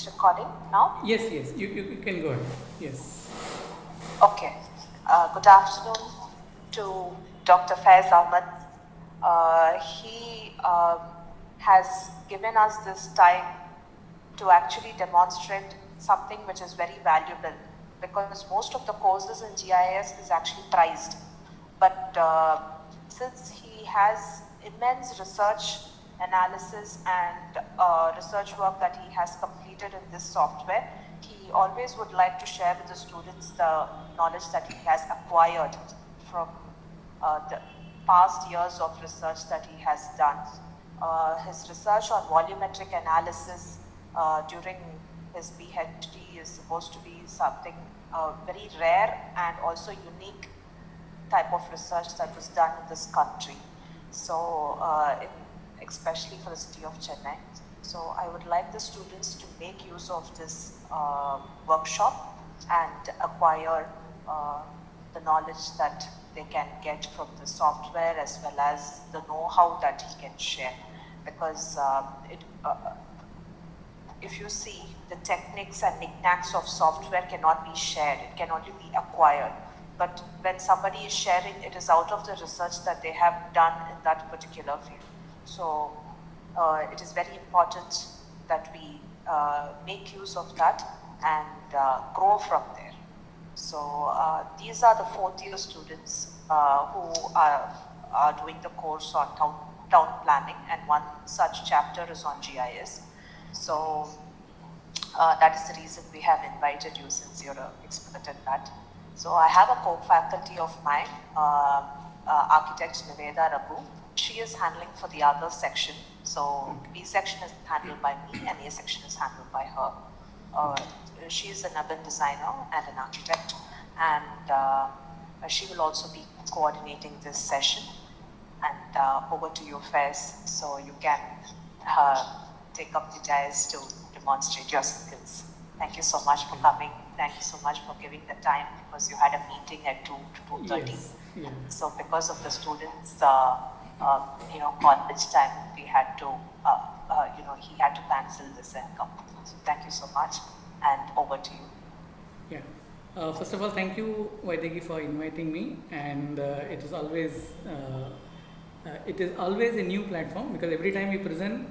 It's recording now? Yes, you can go ahead. Yes. Okay. Good afternoon to Dr. Faiz Ahmed. He has given us this time to actually demonstrate something which is very valuable, because most of the courses in GIS is actually priced. But since he has immense research analysis and research work that he has completed in this software, he always would like to share with the students the knowledge that he has acquired from the past years of research that he has done. His research on volumetric analysis during his PhD is supposed to be something very rare and also unique type of research that was done in this country. So, especially for the city of Chennai. So I would like the students to make use of this workshop and acquire the knowledge that they can get from the software, as well as the know-how that he can share. Because if you see, the techniques and knickknacks of software cannot be shared, it can only be acquired. But when somebody is sharing, it is out of the research that they have done in that particular field. So it is very important that we make use of that and grow from there. So these are the fourth year students who are doing the course on town planning, and one such chapter is on GIS. So that is the reason we have invited you, since you're an expert in that. So I have a co-faculty of mine, architect Niveda Rabu. She is handling for the other section. So B section is handled by me and A section is handled by her. She is an urban designer and an architect, and she will also be coordinating this session. And over to you, Faiz, so you can take up the dais to demonstrate your skills. Thank you so much for coming. Thank you so much for giving the time, because you had a meeting at 2 to 2:30. Yes. Yeah. So because of the students, college time, we had to, he had to cancel this and come. So thank you so much, and over to you. Yeah. First of all, thank you, Vaidegi, for inviting me. And it is always a new platform, because every time we present,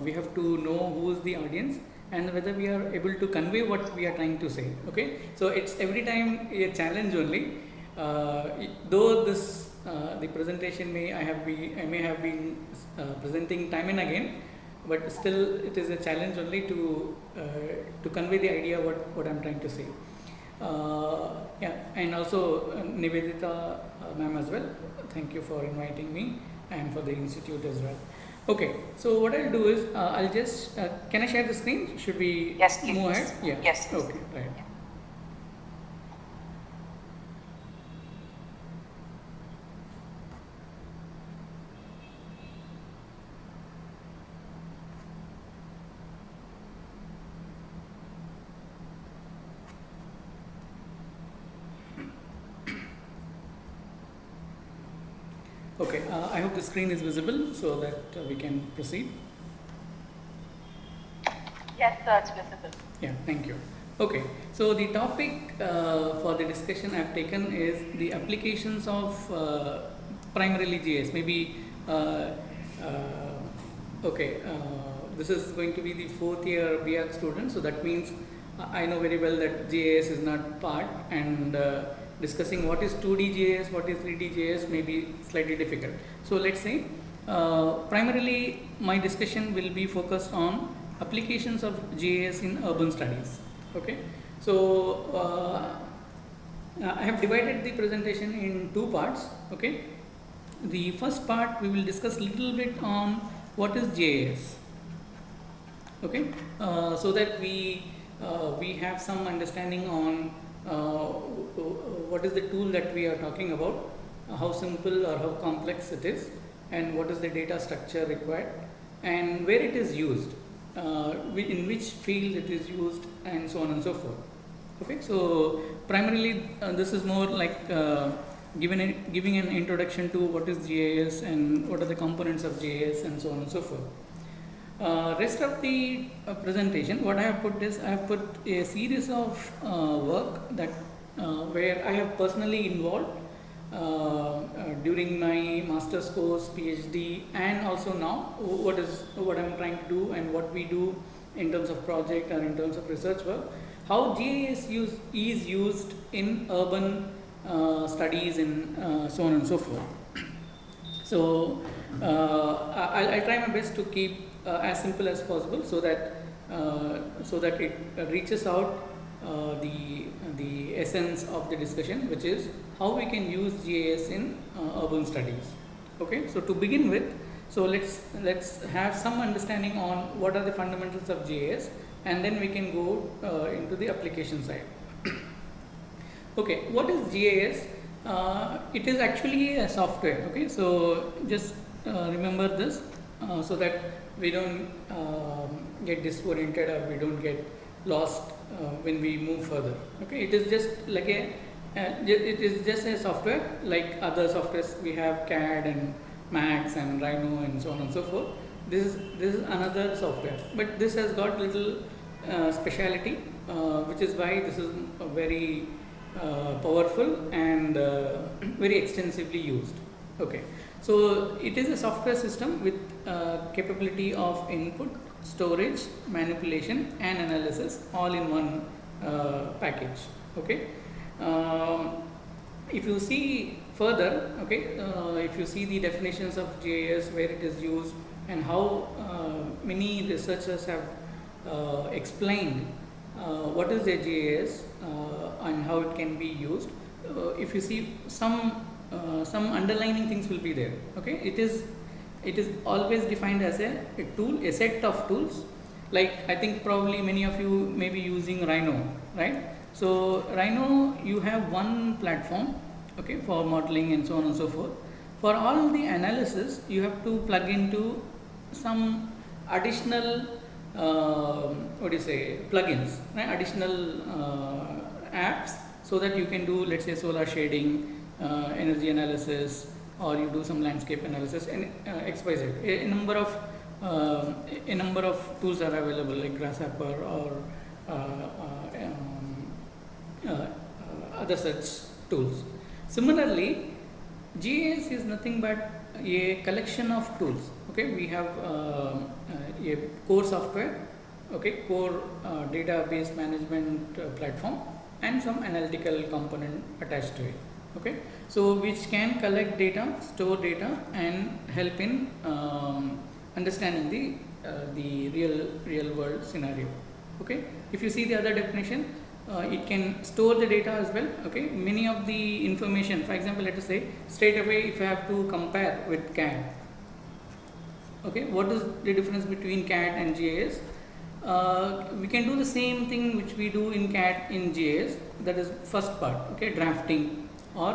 we have to know who is the audience and whether we are able to convey what we are trying to say. Okay, so it's every time a challenge only. Though this the presentation I may have been presenting time and again, but still it is a challenge only to convey the idea what I'm trying to say. Yeah, and also Nivedita ma'am as well. Thank you for inviting me, and for the institute as well. Okay, so what I'll do is I'll just can I share the screen? Should we move ahead? Yeah. Yes. Please. Okay. Right. Yeah. Okay, I hope the screen is visible so that we can proceed. Yes, sir, it's visible. Yeah, thank you. Okay, so the topic for the discussion I've taken is the applications of primarily GIS. Maybe, this is going to be the fourth year BArch student, so that means I know very well that GIS is not part, and discussing what is 2D GIS, what is 3D GIS may be slightly difficult. So let's say primarily my discussion will be focused on applications of GIS in urban studies. Okay, so I have divided the presentation in two parts. Okay, the first part we will discuss a little bit on what is GIS. Okay, so that we have some understanding on what is the tool that we are talking about, how simple or how complex it is, and what is the data structure required, and where it is used, in which field it is used, and so on and so forth. Okay, so primarily this is more like giving an introduction to what is GIS and what are the components of GIS, and so on and so forth. Rest of the presentation, what I have put is I have put a series of work that where I have personally involved during my master's course, PhD, and also now what I'm trying to do and what we do in terms of project or in terms of research work. How GIS is used in urban studies and so on and so forth. So I'll try my best to keep as simple as possible so that it reaches out the essence of the discussion, which is how we can use GIS in urban studies. Okay, so to begin with, so let's have some understanding on what are the fundamentals of GIS, and then we can go into the application side. Okay, what is GIS? It is actually a software. Okay, so just remember this so that we don't get disoriented or we don't get lost when we move further. Okay, it is just like it is just a software like other softwares. We have CAD and Max and Rhino and so on and so forth. This is another software, but this has got little speciality, which is why this is a very powerful and very extensively used. Okay, so it is a software system with capability of input, storage, manipulation, and analysis all in one package. Okay, if you see further, okay, if you see the definitions of GIS, where it is used, and how many researchers have explained what is a GIS and how it can be used. If you see some underlining things will be there. Okay, it is always defined as a tool, a set of tools. Like I think probably many of you may be using Rhino, right? So Rhino, you have one platform, okay, for modeling and so on and so forth. For all the analysis, you have to plug into some additional plugins, right? Additional apps, so that you can do, let's say, solar shading, energy analysis, or you do some landscape analysis, and XYZ. A number of tools are available, like Grasshopper or other such tools. Similarly, GIS is nothing but a collection of tools. Okay, we have a core software, okay, core database management platform, and some analytical component attached to it. Okay, so which can collect data, store data, and help in understanding the real world scenario. Okay, if you see the other definition, it can store the data as well. Okay, many of the information, for example, let us say straight away if I have to compare with CAD. Okay, what is the difference between CAD and GIS? We can do the same thing which we do in CAD in GIS. That is first part. Okay, drafting or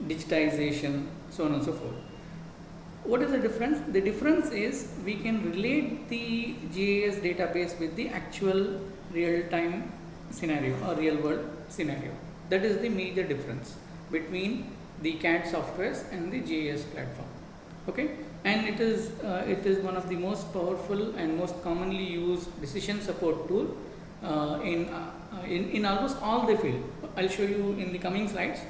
digitization, so on and so forth. What is the difference? The difference is we can relate the GIS database with the actual real-time scenario or real-world scenario. That is the major difference between the CAD softwares and the GIS platform. Okay, and it is one of the most powerful and most commonly used decision support tool in almost all the field. I'll show you in the coming slides.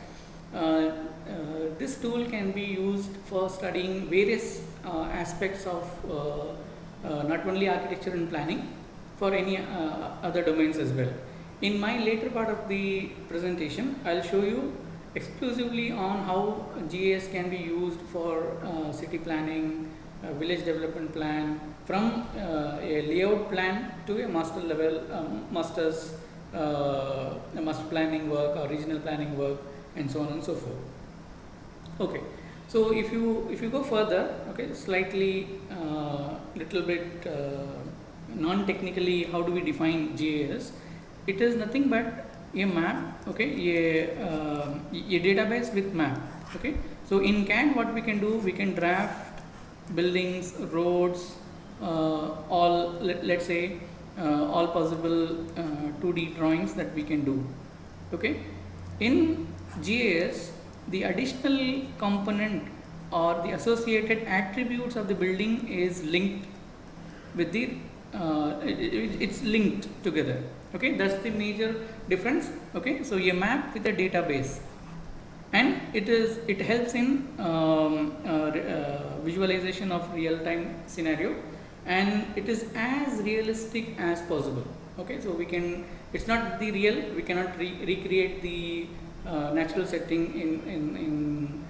This tool can be used for studying various aspects of not only architecture and planning, for any other domains as well. In my later part of the presentation, I'll show you exclusively on how GIS can be used for city planning, village development plan, from a layout plan to a master level, master planning work or regional planning work, and so on and so forth. Okay, so if you go further, okay, slightly little bit non-technically, how do we define GIS? It is nothing but a map, okay, a database with map. Okay, so in CAD what we can do, we can draft buildings, roads, all let's say all possible 2D drawings that we can do. Okay, in GIS the additional component or the associated attributes of the building is linked with the it's linked together. Okay, that's the major difference. Okay, so a map with a database, and it helps in visualization of real-time scenario, and it is as realistic as possible. Okay, so we can, it's not the real, we cannot recreate the natural setting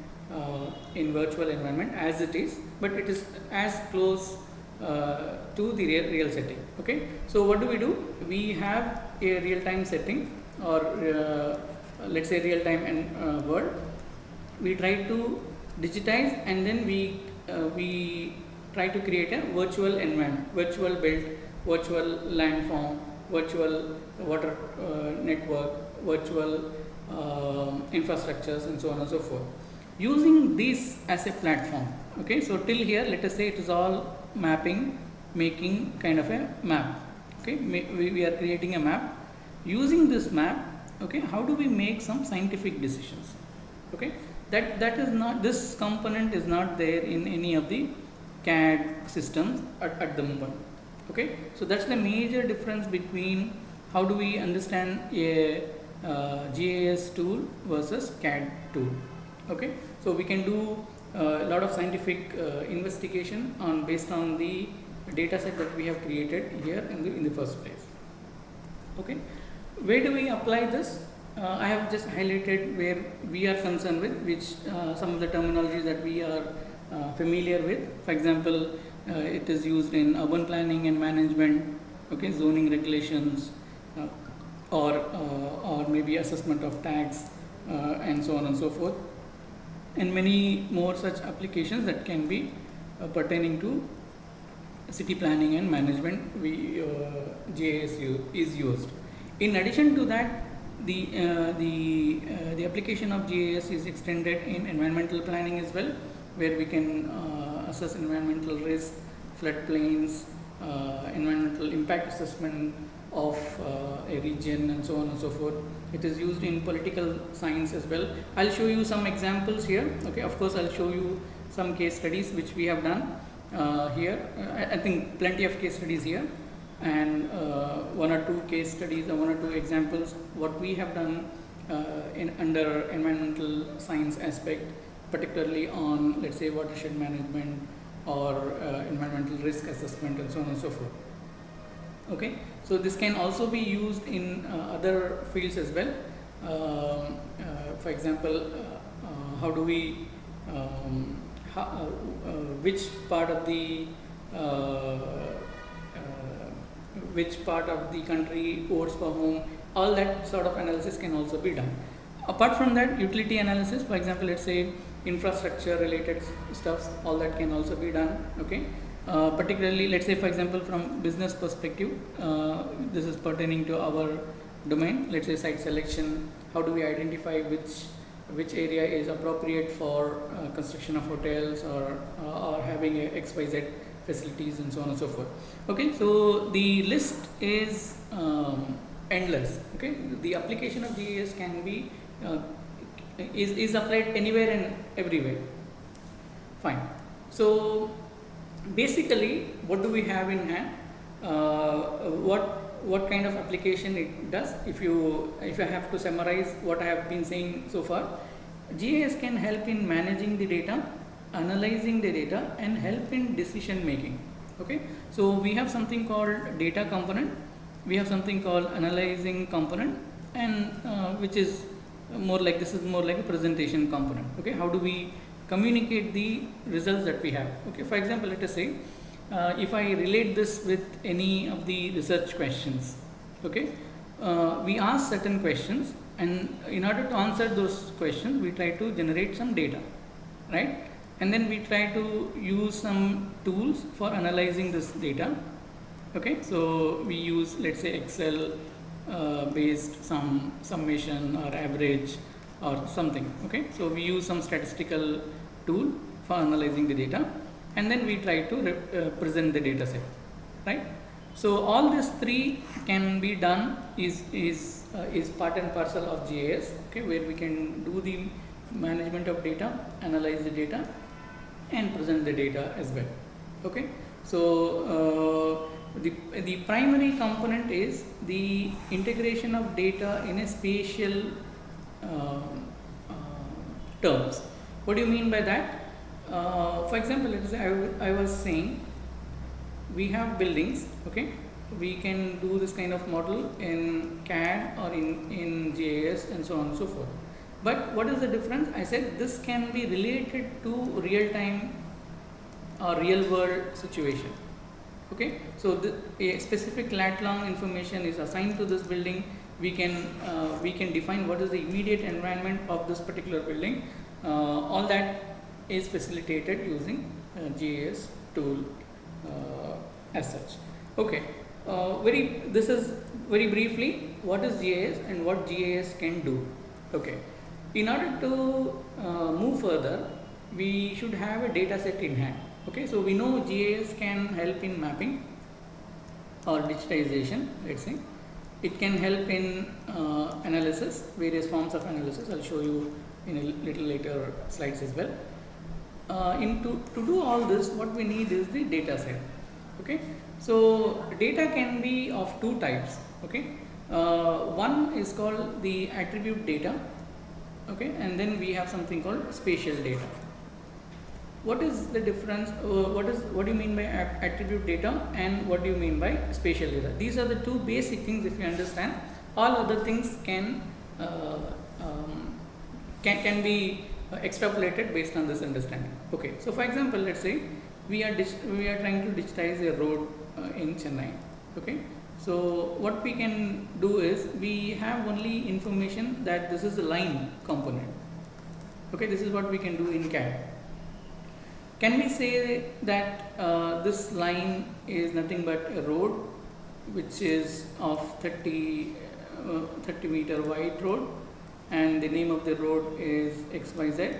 in virtual environment as it is, but it is as close to the real setting. Okay, so what do? We have a real-time setting, or let's say real-time world. We try to digitize, and then we try to create a virtual environment, virtual built, virtual landform, virtual water network, virtual infrastructures, and so on and so forth, using this as a platform. Okay, so till here, let us say it is all mapping, making kind of a map. Okay, we are creating a map. Using this map, okay, how do we make some scientific decisions? Okay, that is not, this component is not there in any of the CAD systems at the moment. Okay, so that's the major difference between how do we understand a GIS tool versus CAD tool. Okay, so we can do a lot of scientific investigation based on the data set that we have created here in the first place. Okay, where do we apply this? I have just highlighted where we are concerned with, which some of the terminologies that we are familiar with. For example, it is used in urban planning and management, okay, zoning regulations, or maybe assessment of tax, and so on and so forth, and many more such applications that can be pertaining to city planning and management. GIS is used. In addition to that, the application of GIS is extended in environmental planning as well, where we can assess environmental risk, floodplains, environmental impact assessment of a region, and so on and so forth. It is used in political science as well. I'll show you some examples here. Okay, of course I'll show you some case studies which we have done here. I think plenty of case studies here, and one or two case studies, or one or two examples what we have done under environmental science aspect, particularly on, let's say, watershed management or environmental risk assessment, and so on and so forth. Okay, so this can also be used in other fields as well. For example, how do we which part of the country votes per home, all that sort of analysis can also be done. Apart from that, utility analysis, for example, let's say infrastructure related stuffs, all that can also be done. Okay, particularly, let's say, for example, from business perspective, this is pertaining to our domain. Let's say site selection, how do we identify which area is appropriate for construction of hotels, or having a XYZ facilities, and so on and so forth. Okay, so the list is endless. Okay, the application of GIS can be is applied anywhere and everywhere. Fine. So basically, what do we have in hand? What kind of application it does? If I have to summarize what I have been saying so far, GIS can help in managing the data, analyzing the data, and help in decision making. Okay, so we have something called data component, we have something called analyzing component, and which is more like, this is more like a presentation component. Okay, how do we communicate the results that we have? Okay, for example, let us say if I relate this with any of the research questions. Okay, we ask certain questions, and in order to answer those questions, we try to generate some data, right? And then we try to use some tools for analyzing this data. Okay, so we use, let's say, Excel based some summation or average or something. Okay, so we use some statistical tool for analyzing the data, and then we try to present the data set, right? So all these three can be done is part and parcel of GIS. Okay, where we can do the management of data, analyze the data, and present the data as well. Okay, so the primary component is the integration of data in a spatial terms. What do you mean by that? For example, let us say I was saying we have buildings. Okay, we can do this kind of model in CAD or in GIS and so on and so forth. But what is the difference? I said this can be related to real time or real world situation. Okay, so a specific lat long information is assigned to this building. We can define what is the immediate environment of this particular building. All that is facilitated using GIS tool as such. Okay, this is very briefly what is GIS and what GIS can do. Okay, in order to move further, we should have a data set in hand. Okay, so we know GIS can help in mapping or digitization, let's say. It can help in analysis, various forms of analysis. I'll show you in a little later slides as well. To do all this, what we need is the data set. Okay, so data can be of two types. Okay, one is called the attribute data. Okay, and then we have something called spatial data. What is the difference? What do you mean by attribute data and what do you mean by spatial data? These are the two basic things. If you understand, all other things can be extrapolated based on this understanding. Okay, so for example, let's say we are trying to digitize a road in Chennai. Okay, so what we can do is we have only information that this is a line component. Okay, this is what we can do in CAD. Can we say that this line is nothing but a road which is of 30 meter wide road, and the name of the road is XYZ,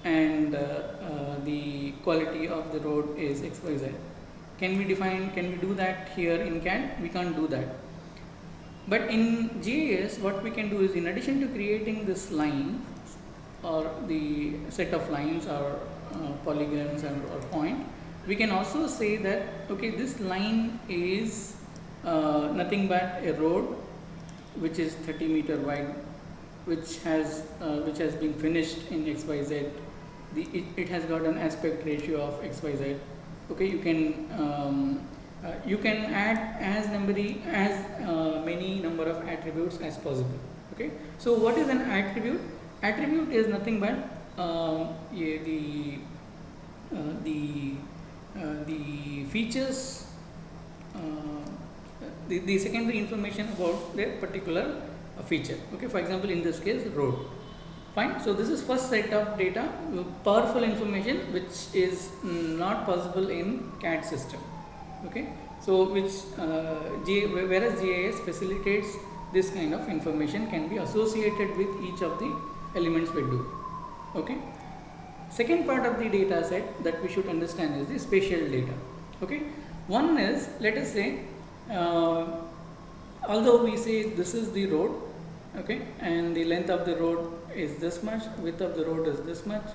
and the quality of the road is XYZ? Can we do that here in CAD? We can't do that. But in GIS, what we can do is, in addition to creating this line or the set of lines or polygons or point, we can also say that okay, this line is nothing but a road which is 30 meter wide, which has been finished in XYZ. It has got an aspect ratio of XYZ. Okay, you can add as many number of attributes as possible. Okay, so what is an attribute? Attribute is nothing but the features, the secondary information about the particular feature. Okay, for example, in this case, road. Fine. So this is first set of data, powerful information which is not possible in CAD system. Okay, so whereas GIS facilitates this kind of information, can be associated with each of the elements we do. Okay. Second part of the data set that we should understand is the spatial data. Okay, one is, let us say, although we say this is the road, okay, and the length of the road is this much, width of the road is this much,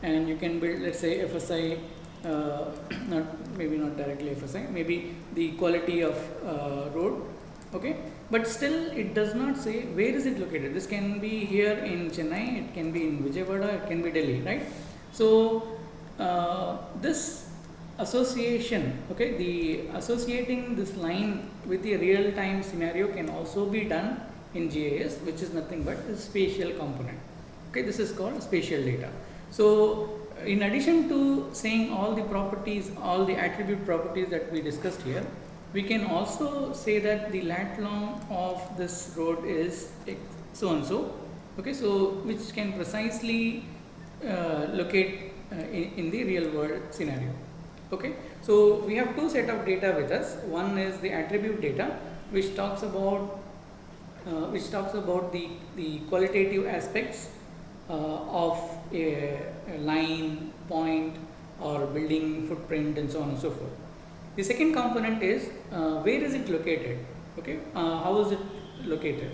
and you can build, let's say, FSI, maybe not directly FSI, maybe the quality of road. Okay, but still it does not say where is it located. This can be here in Chennai, it can be in Vijayawada, it can be Delhi, right? So this association, okay, the associating this line with the real time scenario can also be done in GIS, which is nothing but the spatial component. Okay, this is called spatial data. So in addition to saying all the properties, all the attribute properties that we discussed here, we can also say that the lat long of this road is so and so. Okay, so which can precisely locate in the real world scenario. Okay, so we have two set of data with us. One is the attribute data, which talks about the qualitative aspects of a line, point, or building footprint, and so on and so forth. The second component is where is it located? Okay, how is it located?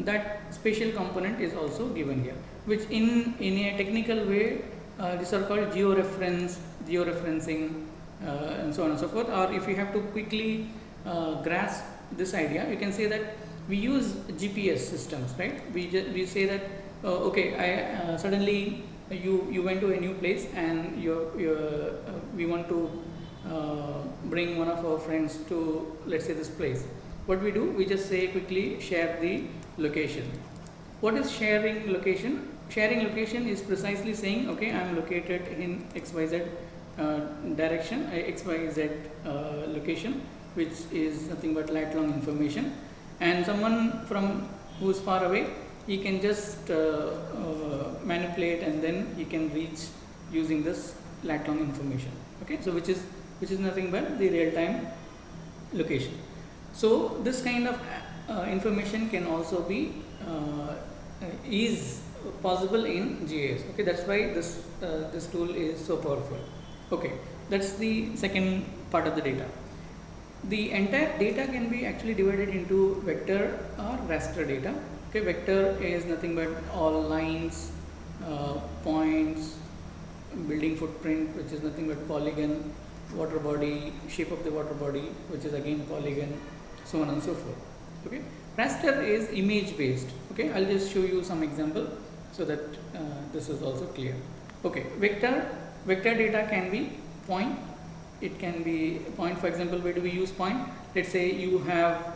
That spatial component is also given here, which in a technical way These are called georeferencing, and so on and so forth. Or if you have to quickly grasp this idea, you can say that we use GPS systems, right? We say that okay, I suddenly you went to a new place and we want to bring one of our friends to, let's say, this place. What we do, we just say quickly share the location. What is sharing location? Sharing location is precisely saying, okay, I am located in XYZ direction, XYZ location, which is nothing but lat-long information, and someone from who is far away, he can just manipulate, and then he can reach using this lat-long information. Okay, so which is nothing but the real-time location. So this kind of information can also be is possible in GIS. Okay, that's why this tool is so powerful. Okay, that's the second part of the data. The entire data can be actually divided into vector or raster data. Okay, vector is nothing but all lines, points, building footprint, which is nothing but polygon, water body, shape of the water body, which is again polygon, so on and so forth. Okay, raster is image based. Okay, I'll just show you some example so that this is also clear. Okay, vector data can be point. It can be point. For example, where do we use point? Let's say you have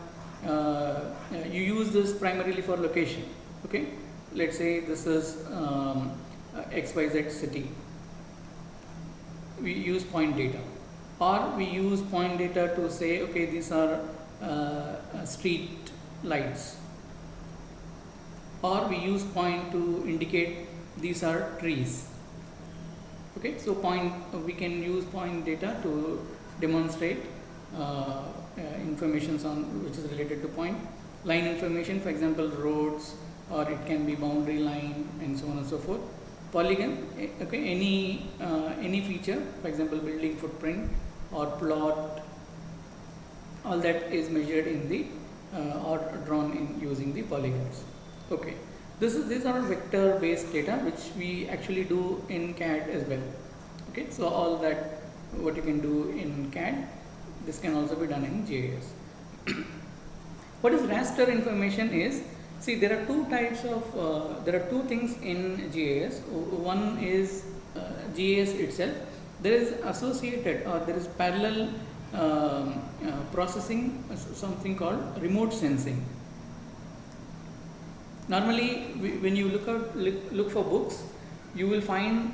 you use this primarily for location. Okay, let's say this is XYZ city. We use point data, or we use point data to say, okay, these are street lights, or we use point to indicate these are trees. Okay, so we can use point data to demonstrate information on which is related to point. Line information, for example, roads, or it can be boundary line, and so on and so forth. Polygon, okay, any feature, for example, building footprint or plot, all that is measured in the or drawn in using the polygons. Okay, these are vector based data which we actually do in CAD as well. Okay, so all that what you can do in CAD, this can also be done in GIS. What is raster information is, see, there are two types of there are two things in GIS. One is GIS itself. There is associated, or there is parallel processing, something called remote sensing. Normally, when you look for books, you will find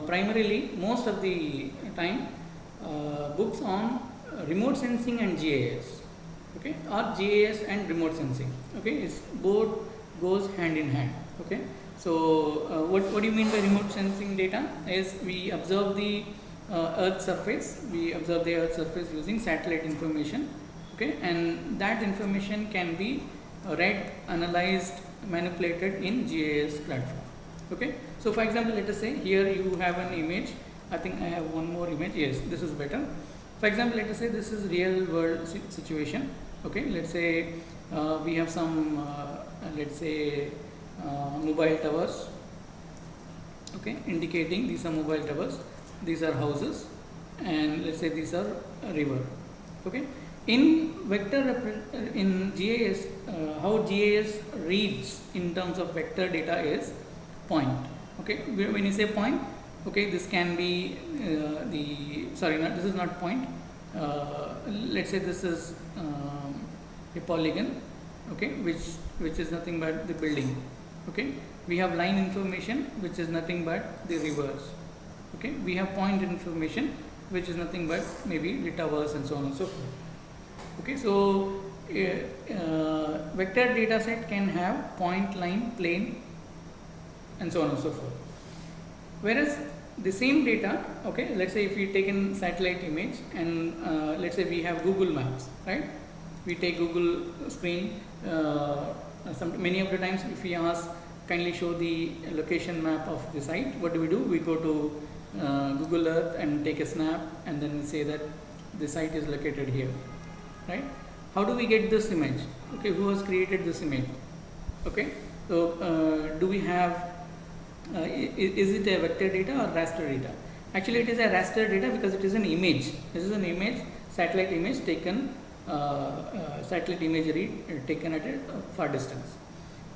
primarily most of the time books on remote sensing and GIS. Okay, or GIS and remote sensing. Okay, it's both goes hand in hand. Okay, so what do you mean by remote sensing data? Is we observe the Earth surface. We observe the Earth surface using satellite information. Okay, and that information can be read, analyzed, manipulated in GIS platform. Okay, so for example, let us say here you have an image. I think I have one more image. Yes, this is better. For example, let us say this is real world situation. Okay, let's say we have some let's say mobile towers. Okay, indicating these are mobile towers, these are houses, and let's say these are a river. Okay, in vector in GIS, how GIS reads in terms of vector data is point. Okay, when you say point, okay, this can be this is not point. Let's say this is a polygon. Okay, which is nothing but the building. Okay, we have line information, which is nothing but the rivers. Okay, we have point information, which is nothing but maybe the towers and so on and so forth. Okay, so vector data set can have point, line, plane, and so on and so forth. Whereas the same data, okay, let's say if we take in satellite image, and let's say we have Google Maps, right? We take Google screen. Many of the times, if we ask, kindly show the location map of the site, what do? We go to Google Earth and take a snap, and then say that the site is located here, right? How do we get this image? Okay, who has created this image? Okay, so do we have is it a vector data or raster data? Actually, it is a raster data because it is an image. This is an image, satellite image taken, satellite imagery taken at a far distance.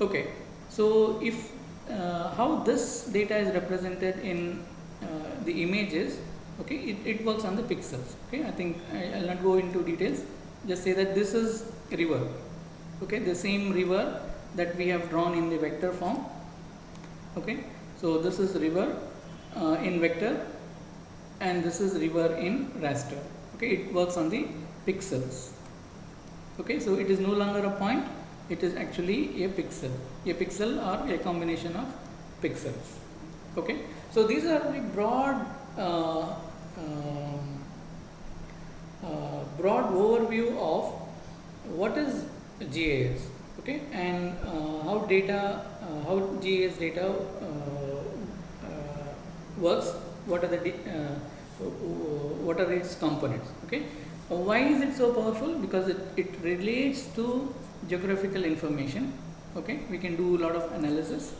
Okay, so if how this data is represented in the images, okay, it works on the pixels. Okay, I think I'll not go into details. Just say that this is river. Okay, the same river that we have drawn in the vector form. Okay, so this is river in vector, and this is river in raster. Okay, it works on the pixels. Okay, so it is no longer a point, it is actually a pixel or a combination of pixels. Okay, so these are the broad broad overview of what is GIS. Okay, and how GIS data works, what are its components. Okay, why is it so powerful? Because it relates to geographical information. Okay, we can do a lot of analysis,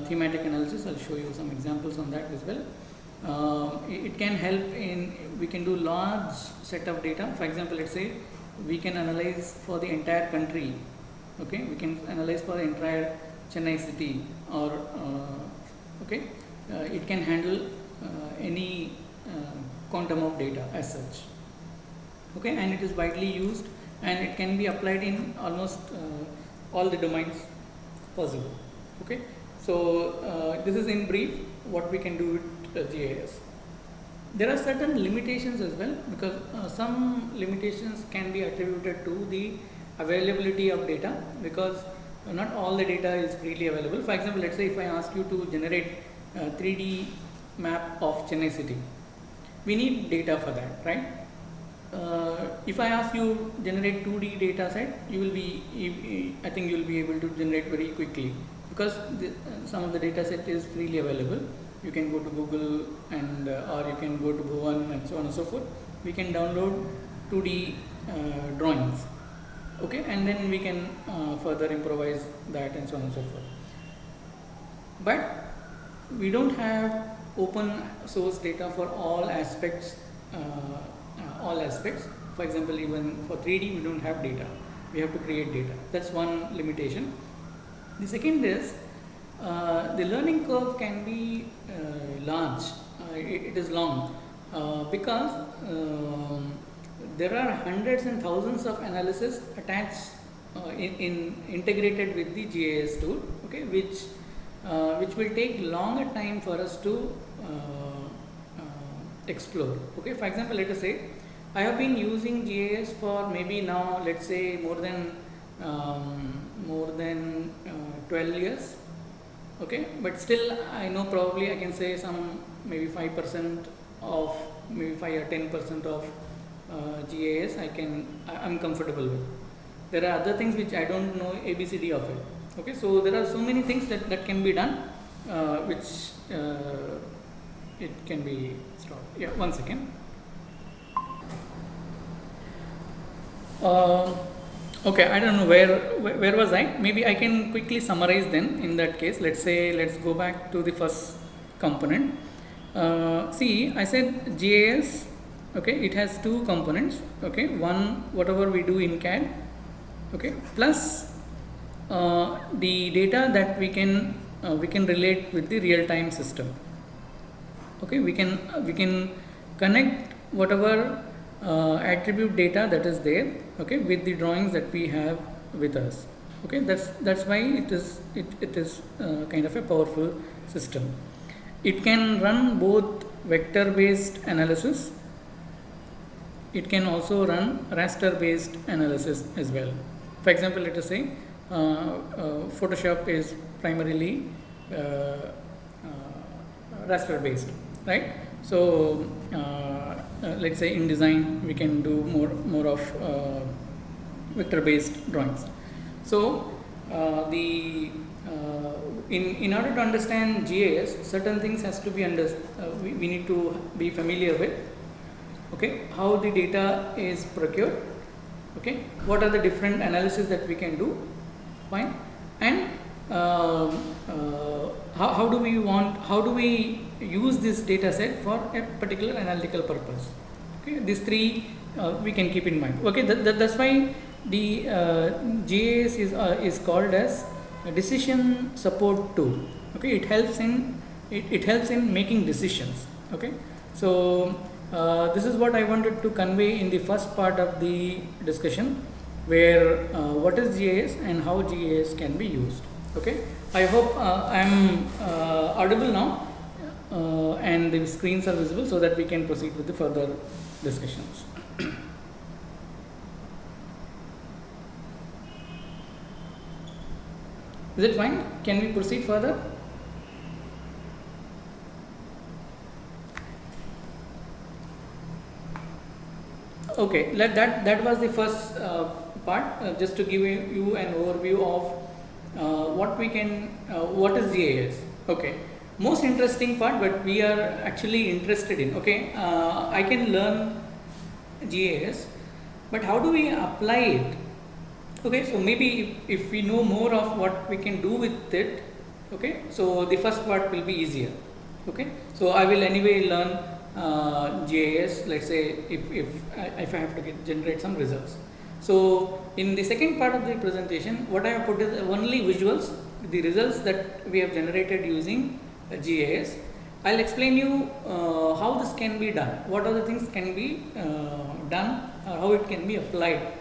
thematic analysis. I'll show you some examples on that as well. It can help we can do large set of data. For example, let's say we can analyze for the entire country. Okay, we can analyze for the entire Chennai city, or okay, it can handle any quantum of data as such. Okay, and it is widely used, and it can be applied in almost all the domains possible. Okay, so this is in brief what we can do with GIS. There are certain limitations as well, because some limitations can be attributed to the availability of data, because not all the data is freely available. For example, let's say if I ask you to generate 3D map of Chennai city, we need data for that, right? If I ask you generate 2D data set, I think you will be able to generate very quickly, because some of the data set is freely available. You can go to Google and or you can go to Bhuvan and so on and so forth. We can download 2D drawings. Okay, and then we can further improvise that and so on and so forth. But we don't have open source data for all aspects. For example, even for 3D we don't have data. We have to create data. That's one limitation. The second is the learning curve can be large. It is long because there are hundreds and thousands of analysis attached integrated with the GIS tool. Okay, which will take longer time for us to explore. Okay, for example, let us say I have been using GIS for maybe now, let's say more than 12 years. Okay, but still I know probably I can say some maybe 5% of, maybe 5 or 10% of GIS I'm comfortable with. There are other things which I don't know ABCD of it. Okay, so there are so many things that can be done, which it can be stopped. Yeah, one second. Okay, I don't know where was I. Maybe I can quickly summarize then. In that case, let's go back to the first component. See, I said GIS. Okay, it has two components. Okay, one, whatever we do in CAD. Okay, plus the data that we can relate with the real-time system. Okay, we can connect whatever attribute data that is there, okay, with the drawings that we have with us. Okay, that's why it is kind of a powerful system. It can run both vector based analysis. It can also run raster based analysis as well. For example, let us say Photoshop is primarily raster based, right? So let's say in design we can do more of vector based drawings. So in order to understand GIS, certain things has to be we need to be familiar with. Okay, how the data is procured. Okay, what are the different analysis that we can do, fine, and how do we use this data set for a particular analytical purpose. Okay, these three we can keep in mind. Okay, that's why the GIS is called as a decision support tool. Okay, it helps in making decisions. Okay, so this is what I wanted to convey in the first part of the discussion, where what is GIS and how GIS can be used. Okay, I hope I am audible now and the screens are visible, so that we can proceed with the further discussions. Is it fine? Can we proceed further? Okay, that was the first part, just to give you an overview of what is GIS. Okay, most interesting part, but we are actually interested in. Okay, I can learn GIS, but how do we apply it? Okay, so maybe if we know more of what we can do with it, okay, so the first part will be easier. Okay, so I will anyway learn GIS, let's say if I have to generate some results. So in the second part of the presentation, what I have put is only visuals, the results that we have generated using GIS. I'll explain you how this can be done, what other things can be done, or how it can be applied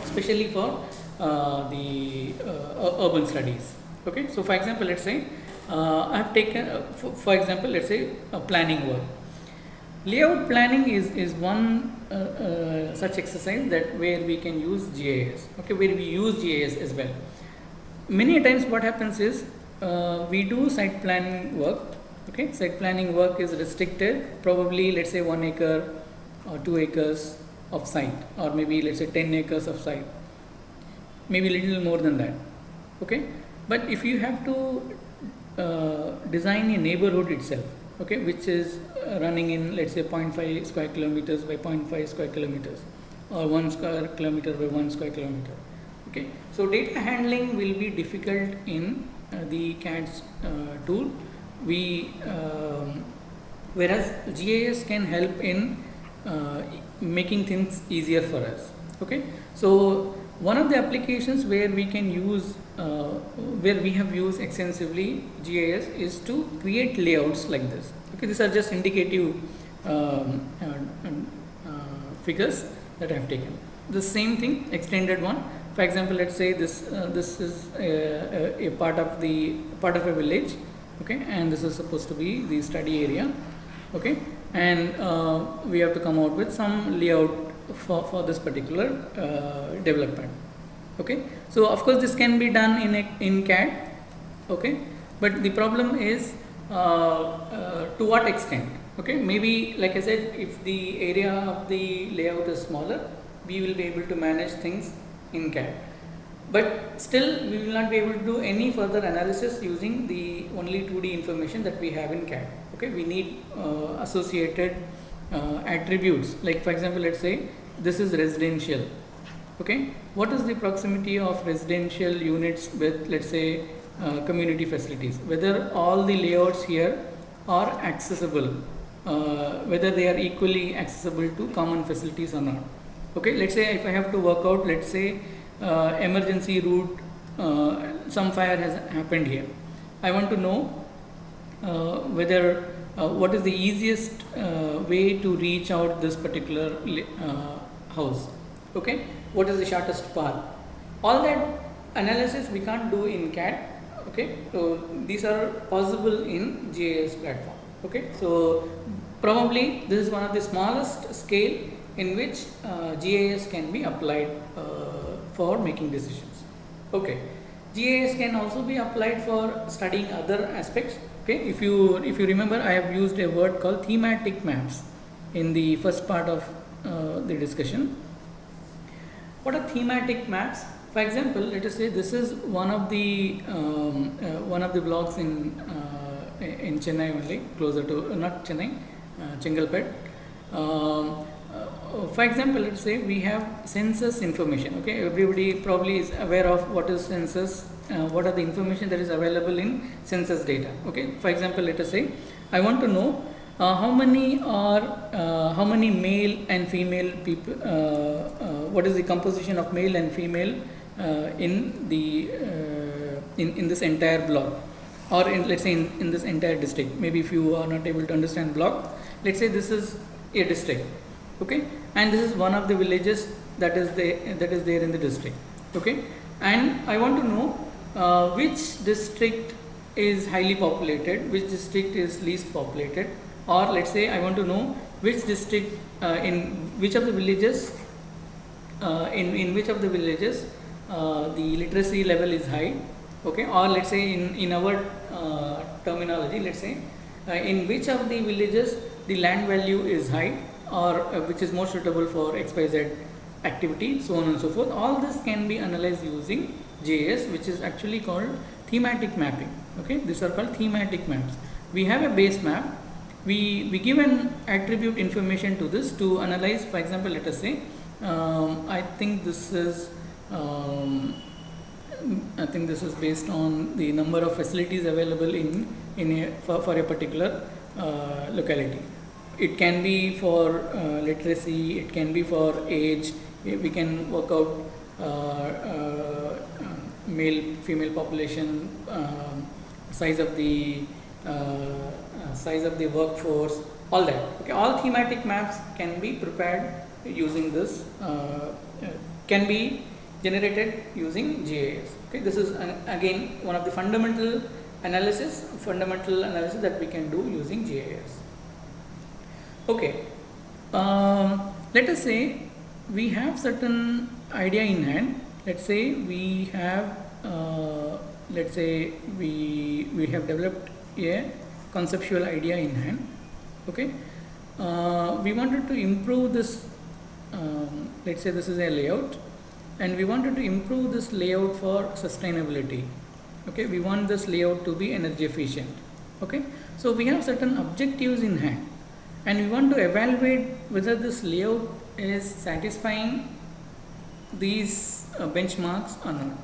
especially for the urban studies. Okay, so for example, let's say I have taken for example, let's say planning work. Layout planning is one such exercise that where we can use GIS. Okay, where we use GIS as well. Many times what happens is we do site planning work. Okay, site planning work is restricted, probably let's say 1 acre or 2 acres of site, or maybe let's say 10 acres of site, maybe little more than that. Okay, but if you have to design a neighborhood itself, okay, which is running in let's say 0.5 square kilometers by 0.5 square kilometers, or 1 square kilometer by 1 square kilometer. Okay, so data handling will be difficult in the CAD tool. Whereas GIS can help in making things easier for us. Okay, so one of the applications where we can use where we have used extensively GIS is to create layouts like this. Okay, these are just indicative figures that I have taken. The same thing, extended one. For example, let's say this is a part of a village. Okay, and this is supposed to be the study area. Okay, and we have to come out with some layout for this particular development. Okay, so of course this can be done in CAD. Okay, but the problem is to what extent. Okay, maybe like I said, if the area of the layout is smaller, we will be able to manage things in CAD, but still we will not be able to do any further analysis using the only 2D information that we have in CAD. Okay, we need associated attributes, like for example, let's say this is residential. Okay, what is the proximity of residential units with, let's say, community facilities, whether all the layouts here are accessible, whether they are equally accessible to common facilities or not. Okay, let's say if I have to work out, let's say emergency route, some fire has happened here, I want to know whether what is the easiest way to reach out this particular house. Okay, what is the shortest path? All that analysis we can't do in CAD. Okay, so these are possible in GIS platform. Okay, so probably this is one of the smallest scale in which GIS can be applied for making decisions. Okay, GIS can also be applied for studying other aspects. Okay, if you remember, I have used a word called thematic maps in the first part of the discussion. What are thematic maps? For example, let us say this is one of the blocks in Chennai only, closer to not Chennai, Chengalpet. for example, let's say we have census information. Okay, everybody probably is aware of what is census, what are the information that is available in census data. Okay, for example, let us say I want to know how many male and female people, what is the composition of male and female in the in this entire block, or in, let's say, in this entire district. Maybe if you are not able to understand block, let's say this is a district, okay, and this is one of the villages that is there in the district, okay, and I want to know which district is highly populated, which district is least populated, or let's say I want to know which district in which of the villages in which of the villages the literacy level is high, okay, or let's say in our terminology, let's say in which of the villages the land value is high, or which is more suitable for XYZ activity, so on and so forth. All this can be analyzed using GIS, which is actually called thematic mapping. Okay, these are called thematic maps. We have a base map, we give an attribute information to this to analyze. For example, let us say I think this is based on the number of facilities available for a particular locality. It can be for literacy, it can be for age. We can work out male female population, size of the workforce, all that. Okay, all thematic maps can be prepared using this, can be generated using GIS. Okay, this is again one of the fundamental analysis that we can do using GIS. Okay, let us say we have certain idea in hand. Let's say we have we have developed a conceptual idea in hand. Okay, we wanted to improve this. Let's say this is a layout, and we wanted to improve this layout for sustainability. Okay, we want this layout to be energy efficient. Okay, so we have certain objectives in hand, and we want to evaluate whether this layout is satisfying these benchmarks or not.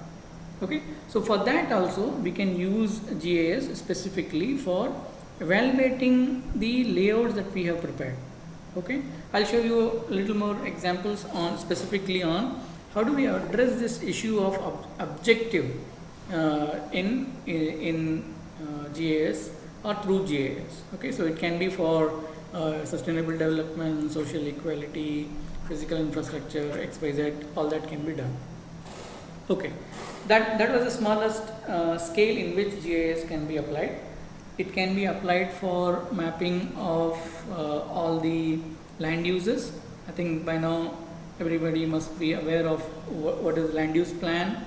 Okay, so for that also we can use GIS specifically for evaluating the layouts that we have prepared. Okay, I'll show you a little more examples on specifically on how do we address this issue of objective in GIS or through GIS. Okay, so it can be for sustainable development, social equality, physical infrastructure, XYZ, all that can be done. Okay, that was the smallest scale in which GIS can be applied. It can be applied for mapping of all the land uses. I think by now everybody must be aware of what is land use plan.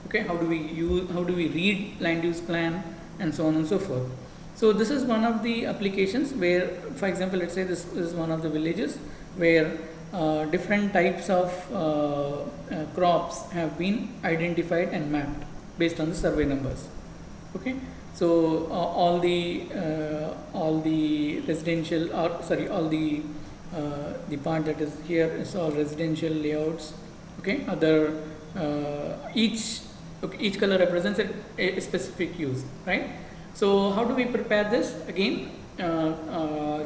Okay, how do we read land use plan, and so on and so forth. So this is one of the applications where, for example, let's say this is one of the villages where different types of crops have been identified and mapped based on the survey numbers. Okay, so all the residential, all the part that is here is all residential layouts. Okay, each color represents a specific use, right? So how do we prepare this? Again,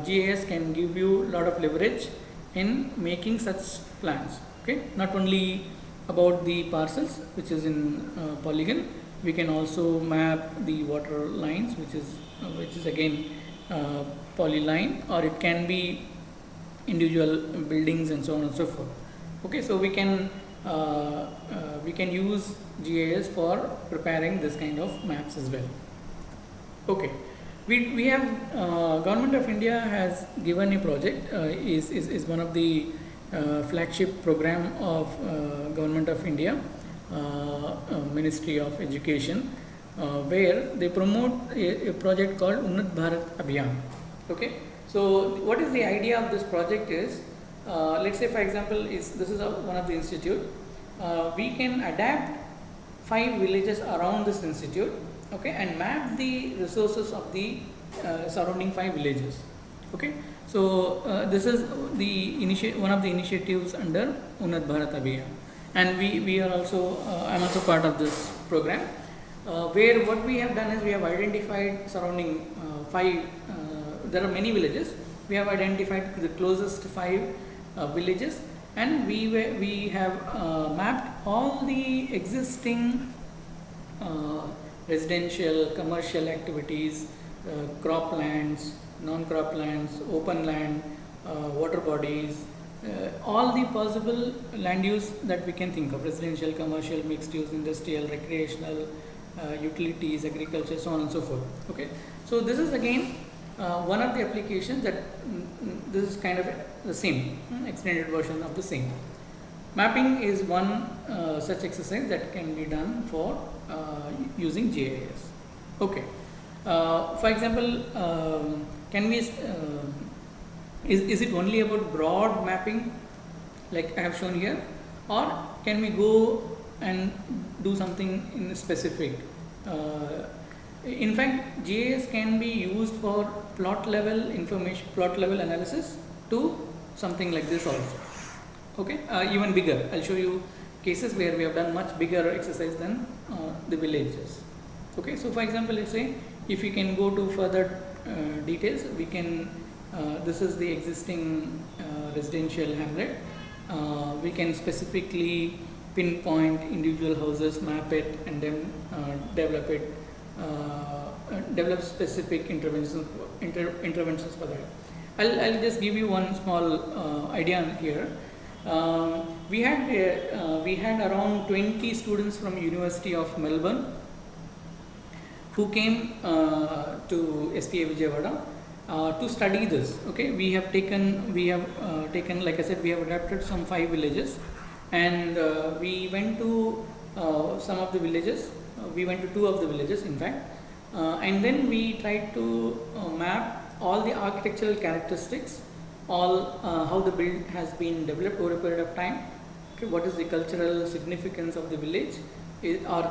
GIS can give you a lot of leverage in making such plans. Okay, not only about the parcels which is in polygon, we can also map the water lines, which is again polyline, or it can be individual buildings and so on and so forth. Okay, so we can use GIS for preparing this kind of maps as well. Okay, we have Government of India has given a project, is one of the flagship program of Government of India, Ministry of Education, where they promote a project called Unnat Bharat Abhiyan. Okay, so what is the idea of this project is, let's say for example, this is one of the institute, we can adapt 5 villages around this institute, okay, and map the resources of the surrounding 5 villages. Okay, so this is one of the initiatives under Unnat Bharat Abhiyan, and we are also I'm also part of this program, where what we have done is we have identified surrounding five. There are many villages. We have identified the closest five villages, and we have mapped all the existing residential, commercial activities, croplands, non-croplands, open land, water bodies, all the possible land use that we can think of: residential, commercial, mixed use, industrial, recreational, utilities, agriculture, so on and so forth. Okay, so this is again one of the applications that this is kind of the same extended version of the same. Mapping is one such exercise that can be done for using GIS. Okay. For example, can we is it only about broad mapping like I have shown here, or can we go and do something in specific? In fact, GIS can be used for plot level information, plot level analysis to something like this also. Okay, even bigger. I'll show you cases where we have done much bigger exercise than the villages. Okay, so for example, let's say if we can go to further details, we can. This is the existing residential hamlet. We can specifically pinpoint individual houses, map it, and then develop it. Develop specific interventions for that. I'll just give you one small idea here. We had around 20 students from University of Melbourne who came to SPA Vijayawada to study this. Okay, we have taken like I said, we have adapted some 5 villages, and we went to some of the villages. We went to 2 of the villages, in fact, and then we tried to map all the architectural characteristics, all how the build has been developed over a period of time. Okay, what is the cultural significance of the village, or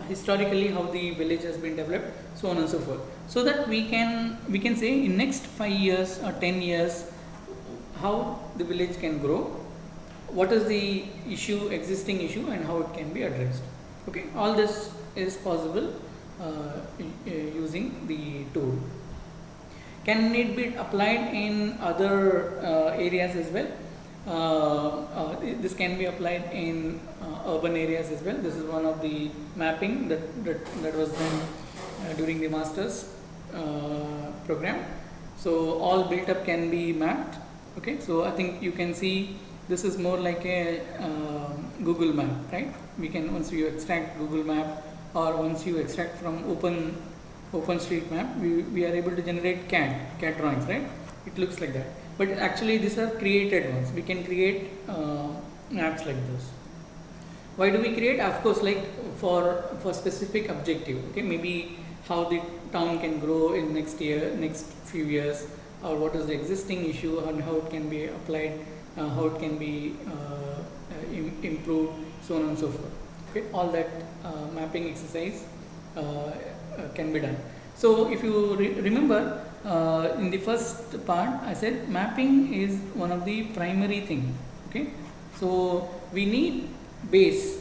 historically how the village has been developed, so on and so forth, so that we can say in next 5 years or 10 years how the village can grow, what is the existing issue, and how it can be addressed. Okay, all this is possible using the tool. Can it be applied in other areas as well? This can be applied in urban areas as well. This is one of the mapping that was done during the master's program. So all built up can be mapped. Okay, so I think you can see this is more like a Google map, right? We can, once you extract Google map, or once you extract from OpenStreetMap, we are able to generate CAD drawings, right? It looks like that, but actually these are created ones. We can create maps like this. Why do we create? Of course, like for specific objective. Okay, maybe how the town can grow in next few years, or what is the existing issue and how it can be applied, how it can be improved, so on and so forth. Okay, all that mapping exercise can be done. So if you remember, in the first part I said mapping is one of the primary thing. Okay, so we need base.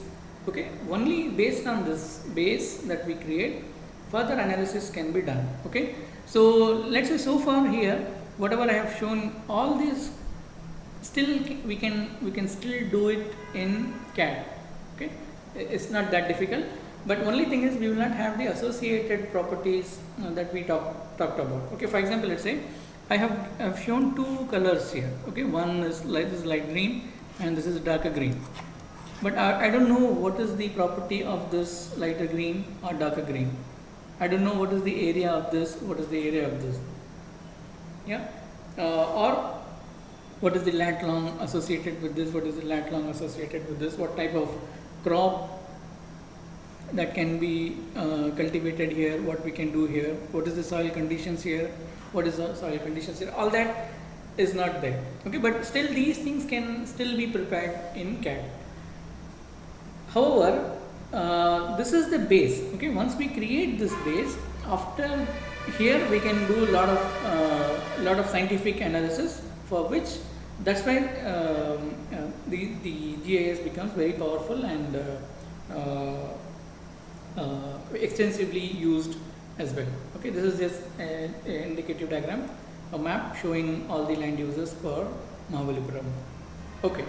Okay, only based on this base that we create, further analysis can be done. Okay, so let's say so far here whatever I have shown, all these still we can still do it in CAD. Okay, it's not that difficult, but only thing is we will not have the associated properties that we talked about. Okay, for example, let's say I've shown 2 colors here. Okay, one is light green and this is darker green, but I don't know what is the property of this lighter green or darker green. I don't know what is the area of this, what is the area of this. Yeah, or what is the lat long associated with this, what is the lat long associated with this, what type of crop that can be cultivated here, what we can do here, what is the soil conditions here, what is the soil conditions here, all that is not there. Okay, but still these things can still be prepared in CAD. However, this is the base. Okay, once we create this base, after here we can do a lot of scientific analysis, for which that's why the GIS becomes very powerful and extensively used as well. Okay, this is just an indicative diagram, a map showing all the land uses for Mahabalipuram. Okay,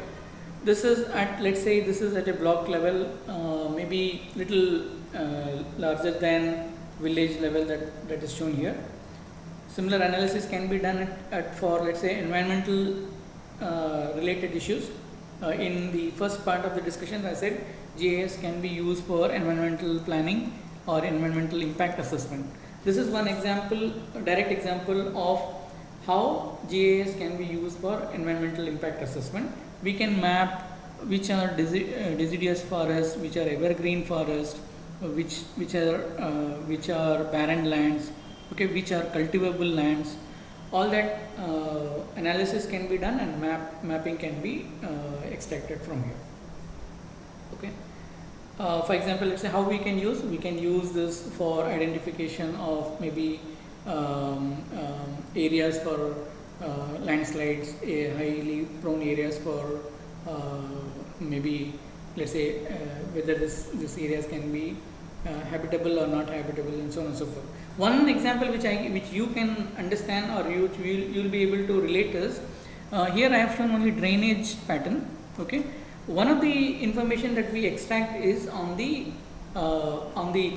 this is at, let's say this is at a block level, maybe little larger than village level that is shown here. Similar analysis can be done at for, let's say, environmental related issues. In the first part of the discussion, I said GIS can be used for environmental planning or environmental impact assessment. This is one example, a direct example of how GIS can be used for environmental impact assessment. We can map which are deciduous forests, which are evergreen forests, which are barren lands, okay, which are cultivable lands. All that analysis can be done, and mapping can be extracted from here. Okay. For example, let's say how we can use this for identification of maybe areas for landslides, highly prone areas for maybe, let's say, whether these areas can be habitable or not habitable, and so on and so forth. One example which you can understand, or you'll be able to relate is, here I have shown only drainage pattern. Okay, one of the information that we extract is on the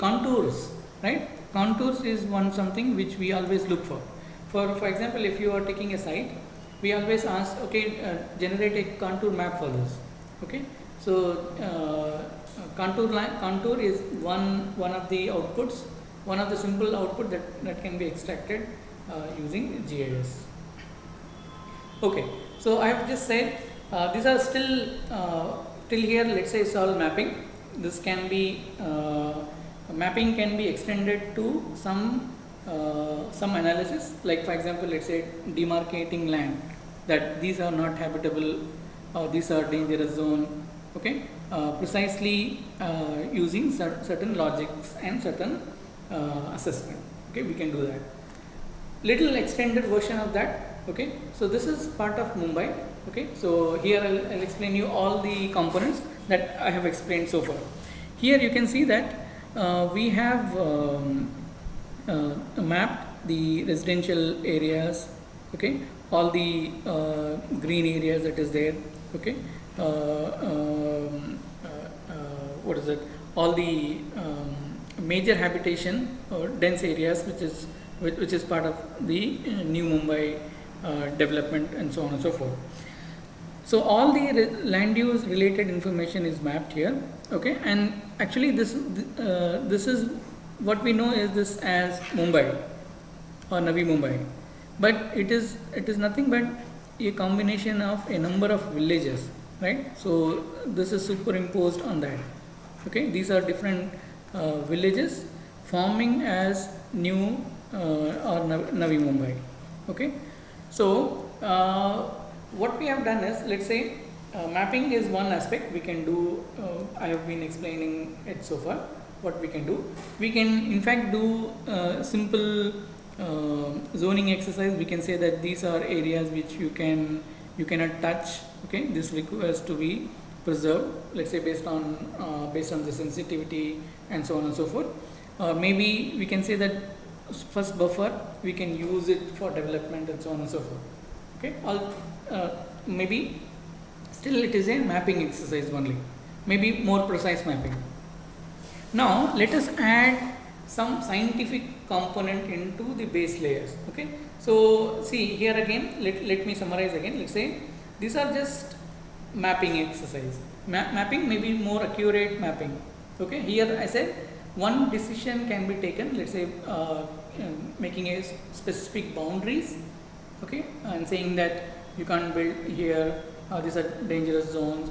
contours, right? Contours is something which we always look for. For example, if you are taking a site, we always ask, okay, generate a contour map for this. Okay, so contour is one of the outputs, one of the simple output that can be extracted using GIS. Okay, so I have just said these are still till here, let's say it's all mapping. This can be mapping can be extended to some analysis, like for example, let's say demarcating land, that these are not habitable or these are dangerous zone. Okay, precisely using certain logics and certain assessment. Okay, we can do that. Little extended version of that. Okay, so this is part of Mumbai. Okay, so here I'll explain you all the components that I have explained so far. Here you can see that we have mapped the residential areas. Okay, all the green areas that is there. Okay, what is it? All the major habitation or dense areas, which is part of the new Mumbai development, and so on and so forth. So all the land use related information is mapped here. Okay, and actually this is what we know is this as Mumbai or Navi Mumbai, but it is nothing but a combination of a number of villages, right? So this is superimposed on that. Okay, these are different villages forming as new or Navi Mumbai. Okay, so what we have done is, let's say mapping is one aspect we can do. I have been explaining it so far. What we can do, we can in fact do simple zoning exercise. We can say that these are areas which you cannot touch. Okay, this requires to be preserved, let's say based on the sensitivity and so on and so forth. Maybe we can say that first buffer we can use it for development and so on and so forth. Okay, maybe still it is a mapping exercise only, maybe more precise mapping. Now let us add some scientific component into the base layers. Okay, so see here again, let me summarize again. Let's say these are just mapping exercise. Mapping may be more accurate mapping. Okay, here I said one decision can be taken, let's say making a specific boundaries. Okay, and saying that you can't build here, these are dangerous zones,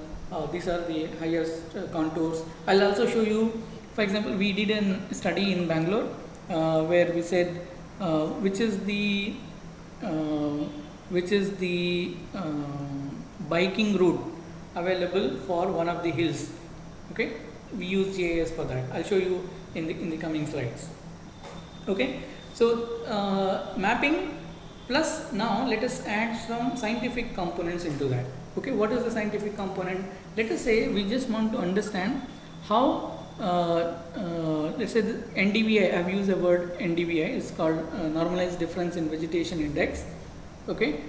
these are the highest contours. I'll also show you, for example, we did a study in Bangalore where we said which is the biking route available for one of the hills. Okay, we use GIS for that. I'll show you in the coming slides. Okay, so mapping plus, now let us add some scientific components into that. Okay, what is the scientific component? Let us say we just want to understand how let's say the NDVI, I have used the word NDVI, is called normalized difference in vegetation index. Okay,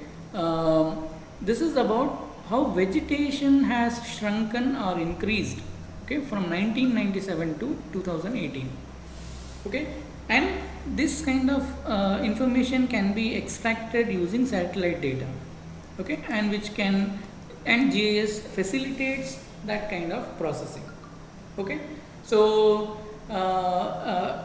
this is about how vegetation has shrunken or increased, okay, from 1997 to 2018. Okay, and this kind of information can be extracted using satellite data, okay, and which can, and GIS facilitates that kind of processing. Okay, so I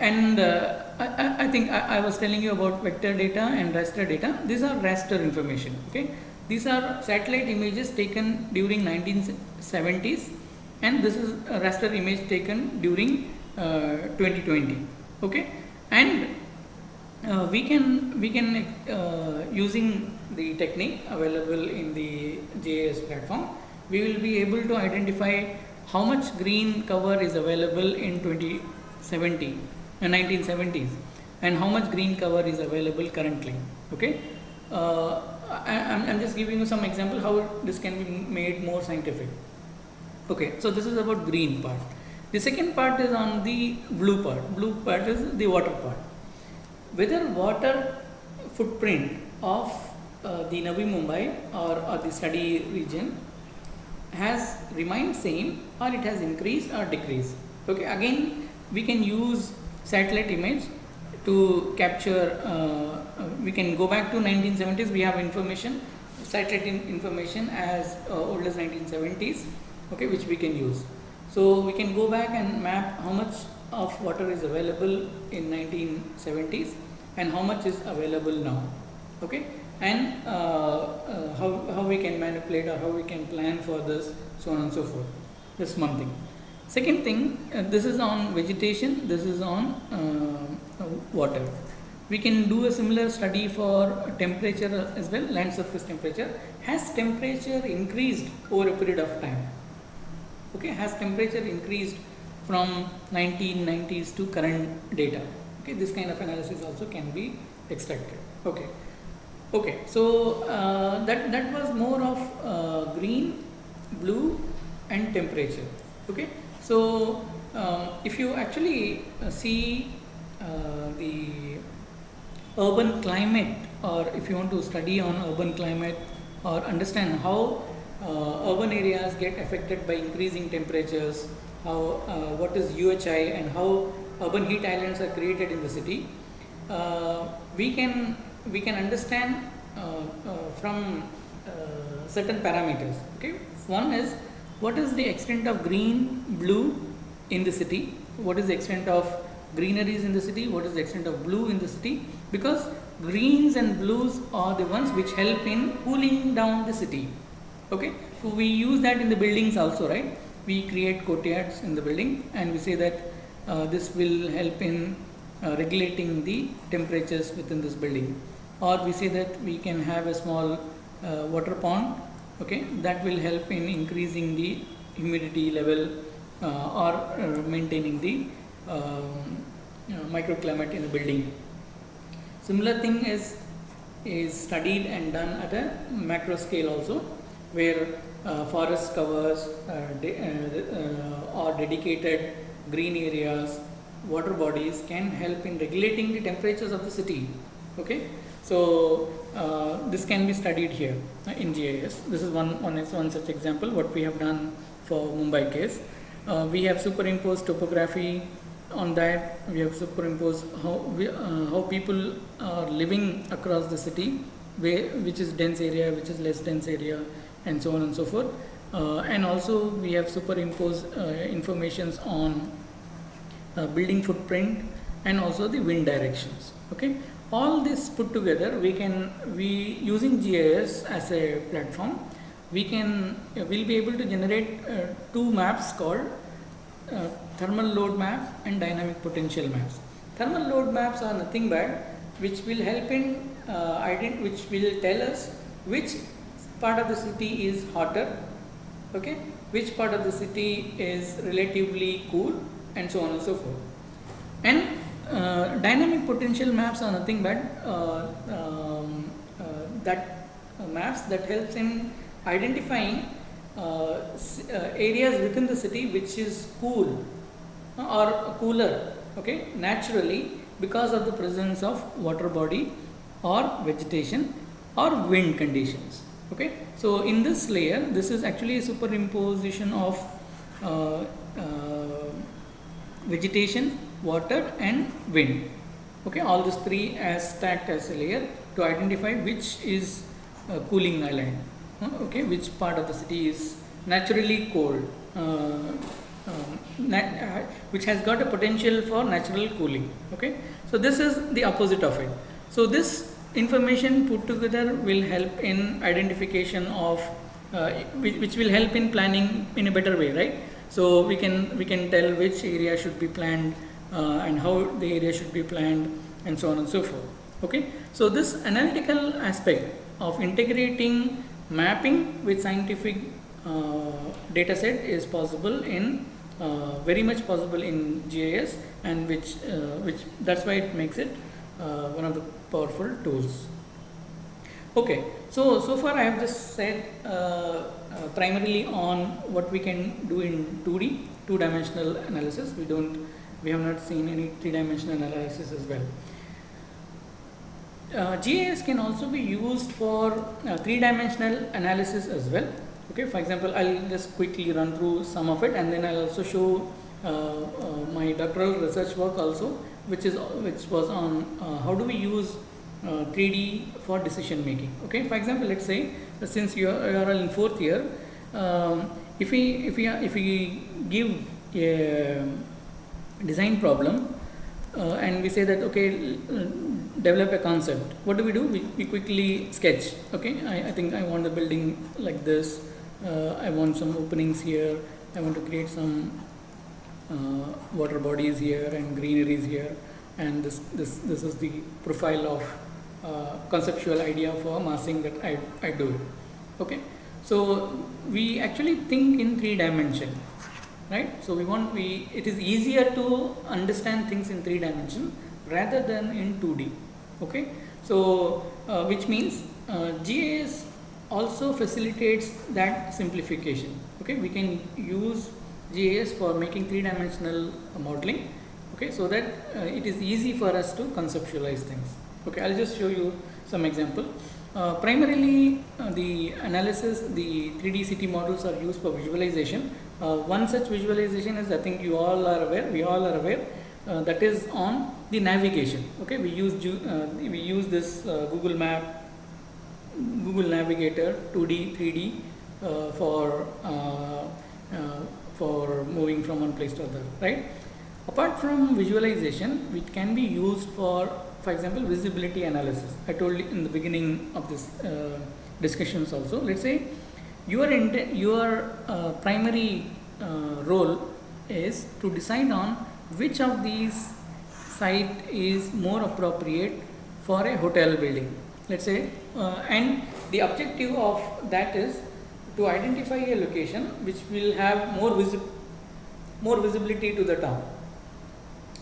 think I was telling you about vector data and raster data. These are raster information. Okay, these are satellite images taken during 1970s, and this is a raster image taken during 2020. Okay, and we can using the technique available in the GIS platform, we will be able to identify how much green cover is available in 1970s, and how much green cover is available currently. Okay, I'm just giving you some example how this can be made more scientific. Okay, so this is about green part. The second part is on the blue part. Blue part is the water part. Whether water footprint of the Navi Mumbai or the study region has remained same, or it has increased or decreased. Okay, again we can use satellite image to capture, we can go back to 1970s, we have information, satellite information as old as 1970s, okay, which we can use. So we can go back and map how much of water is available in 1970s and how much is available now. Okay, and how we can manipulate or how we can plan for this, so on and so forth. That's one thing. Second thing, this is on vegetation, this is on water. We can do a similar study for temperature as well, land surface temperature. Has temperature increased over a period of time? Okay, has temperature increased from 1990s to current data? Okay, this kind of analysis also can be extracted. Okay, okay, so that was more of green, blue and temperature. Okay, so if you actually see the urban climate, or if you want to study on urban climate or understand how urban areas get affected by increasing temperatures, how what is UHI and how urban heat islands are created in the city, we can understand from certain parameters. Okay, one is what is the extent of green, blue in the city, what is the extent of greeneries in the city, what is the extent of blue in the city, because greens and blues are the ones which help in cooling down the city. Okay, so we use that in the buildings also, right? We create courtyards in the building and we say that this will help in regulating the temperatures within this building, or we say that we can have a small water pond, okay, that will help in increasing the humidity level or maintaining the microclimate in the building. Similar thing is studied and done at a macro scale also, where forest covers or dedicated green areas, water bodies can help in regulating the temperatures of the city. Okay, so this can be studied here in GIS. This is one such example what we have done for Mumbai case. We have superimposed topography on that. We have superimposed how people are living across the city, which is dense area, which is less dense area, and so on and so forth. And also we have superimposed informations on building footprint and also the wind directions. Okay, all this put together, we using GIS as a platform, we'll be able to generate two maps called thermal load maps and dynamic potential maps. Thermal load maps are nothing but which will help in which will tell us which part of the city is hotter, okay, which part of the city is relatively cool, and so on and so forth. And dynamic potential maps are nothing but that maps that helps in identifying areas within the city which is cool or cooler, okay, naturally, because of the presence of water body or vegetation or wind conditions. Okay, so in this layer, this is actually a superimposition of uh, uh, vegetation, water and wind. Okay, all these three as stacked as a layer to identify which is cooling island, okay, which part of the city is naturally cold, which has got a potential for natural cooling. Okay, so this is the opposite of it. So this information put together will help in identification of which will help in planning in a better way, right? So we can tell which area should be planned and how the area should be planned and so on and so forth. Okay, so this analytical aspect of integrating mapping with scientific data set is possible in very much possible in GIS, and which that's why it makes it one of the powerful tools. Okay, so far I have just said primarily on what we can do in 2D, two-dimensional analysis. We have not seen any three-dimensional analysis as well. GIS can also be used for three-dimensional analysis as well. Okay, for example, I'll just quickly run through some of it, and then I'll also show my doctoral research work also, which was on how do we use 3D for decision making. Okay, for example, let's say since you are in 4th year, if we give a design problem and we say that okay, develop a concept, what do? We quickly sketch. Okay, I think I want the building like this, I want some openings here, I want to create some water bodies here and greeneries here, and this is the profile of conceptual idea for massing that I do it. Okay, so we actually think in 3 dimension, right? So it is easier to understand things in 3 dimension rather than in 2D. Okay, so which means GIS also facilitates that simplification. Okay, we can use GIS for making 3-dimensional modeling. Okay, so that it is easy for us to conceptualize things. Okay, I'll just show you some example. Primarily the analysis, the 3D city models are used for visualization. One such visualization is, I think we all are aware, that is on the navigation. Okay, we use this Google Map, Google Navigator 2D, 3D for moving from one place to other, right? Apart from visualization, it can be used for example, visibility analysis. I told you in the beginning of this discussions also. Let's say your primary role is to decide on which of these site is more appropriate for a hotel building. Let's say, and the objective of that is to identify a location which will have more visibility to the town.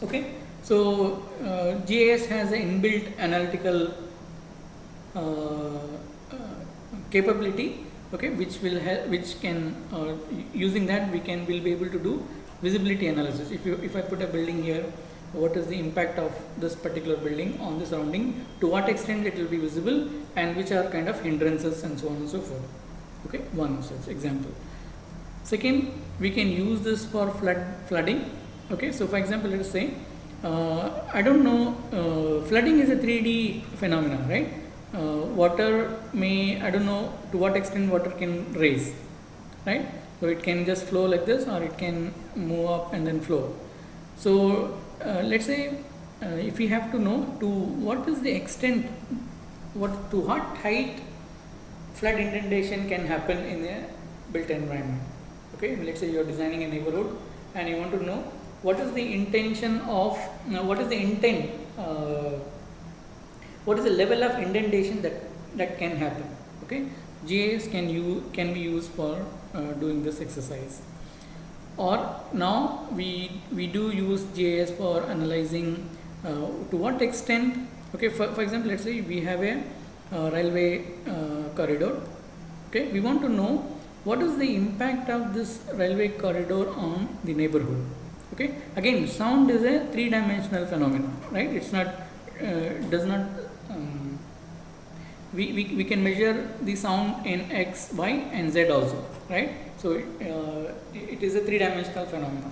Okay, so GIS has an inbuilt analytical capability. Okay, which will help, which can using that will be able to do visibility analysis. If I put a building here, what is the impact of this particular building on the surrounding, to what extent it will be visible, and which are kind of hindrances and so on and so forth. Okay, one such example. Second, we can use this for flooding. Okay, so for example, let us say I don't know, flooding is a 3D phenomena, right? Water I don't know to what extent water can raise, right? So it can just flow like this, or it can move up and then flow. So let's say if we have to know to what is the extent, to what height flood inundation can happen in a built environment. Okay, let's say you are designing a neighborhood and you want to know what is the intention of, what is the intent, what is the level of indentation that can happen. Okay, GIS can be used for doing this exercise. Or now we do use GIS for analyzing to what extent, okay, for example, let's say we have a railway corridor. Okay, we want to know what is the impact of this railway corridor on the neighborhood. Okay, again, sound is a three-dimensional phenomenon, right? It's not, does not, we can measure the sound in X, Y and Z also, right? So it is a three-dimensional phenomenon.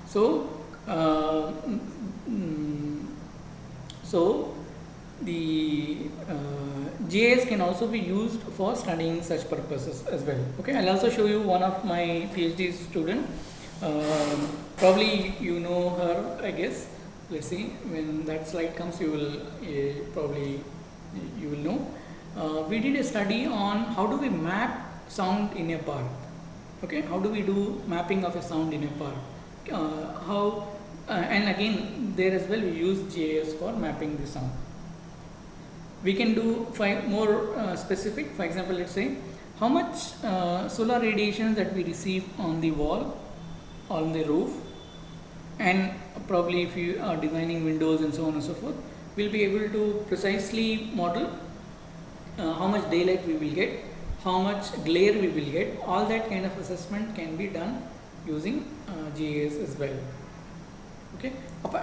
So so the GIS can also be used for studying such purposes as well. Okay, I'll also show you one of my PhD student. Probably you know her, I guess. Let's see, when that slide comes, you will probably you will know. We did a study on how do we map sound in a park. Okay, how do we do mapping of a sound in a park? And again, there as well we use GIS for mapping the sound. We can do more specific. For example, let's say how much solar radiation that we receive on the wall, on the roof, and probably if you are designing windows and so on and so forth, we'll be able to precisely model how much daylight we will get, how much glare we will get. All that kind of assessment can be done using GIS as well. Okay,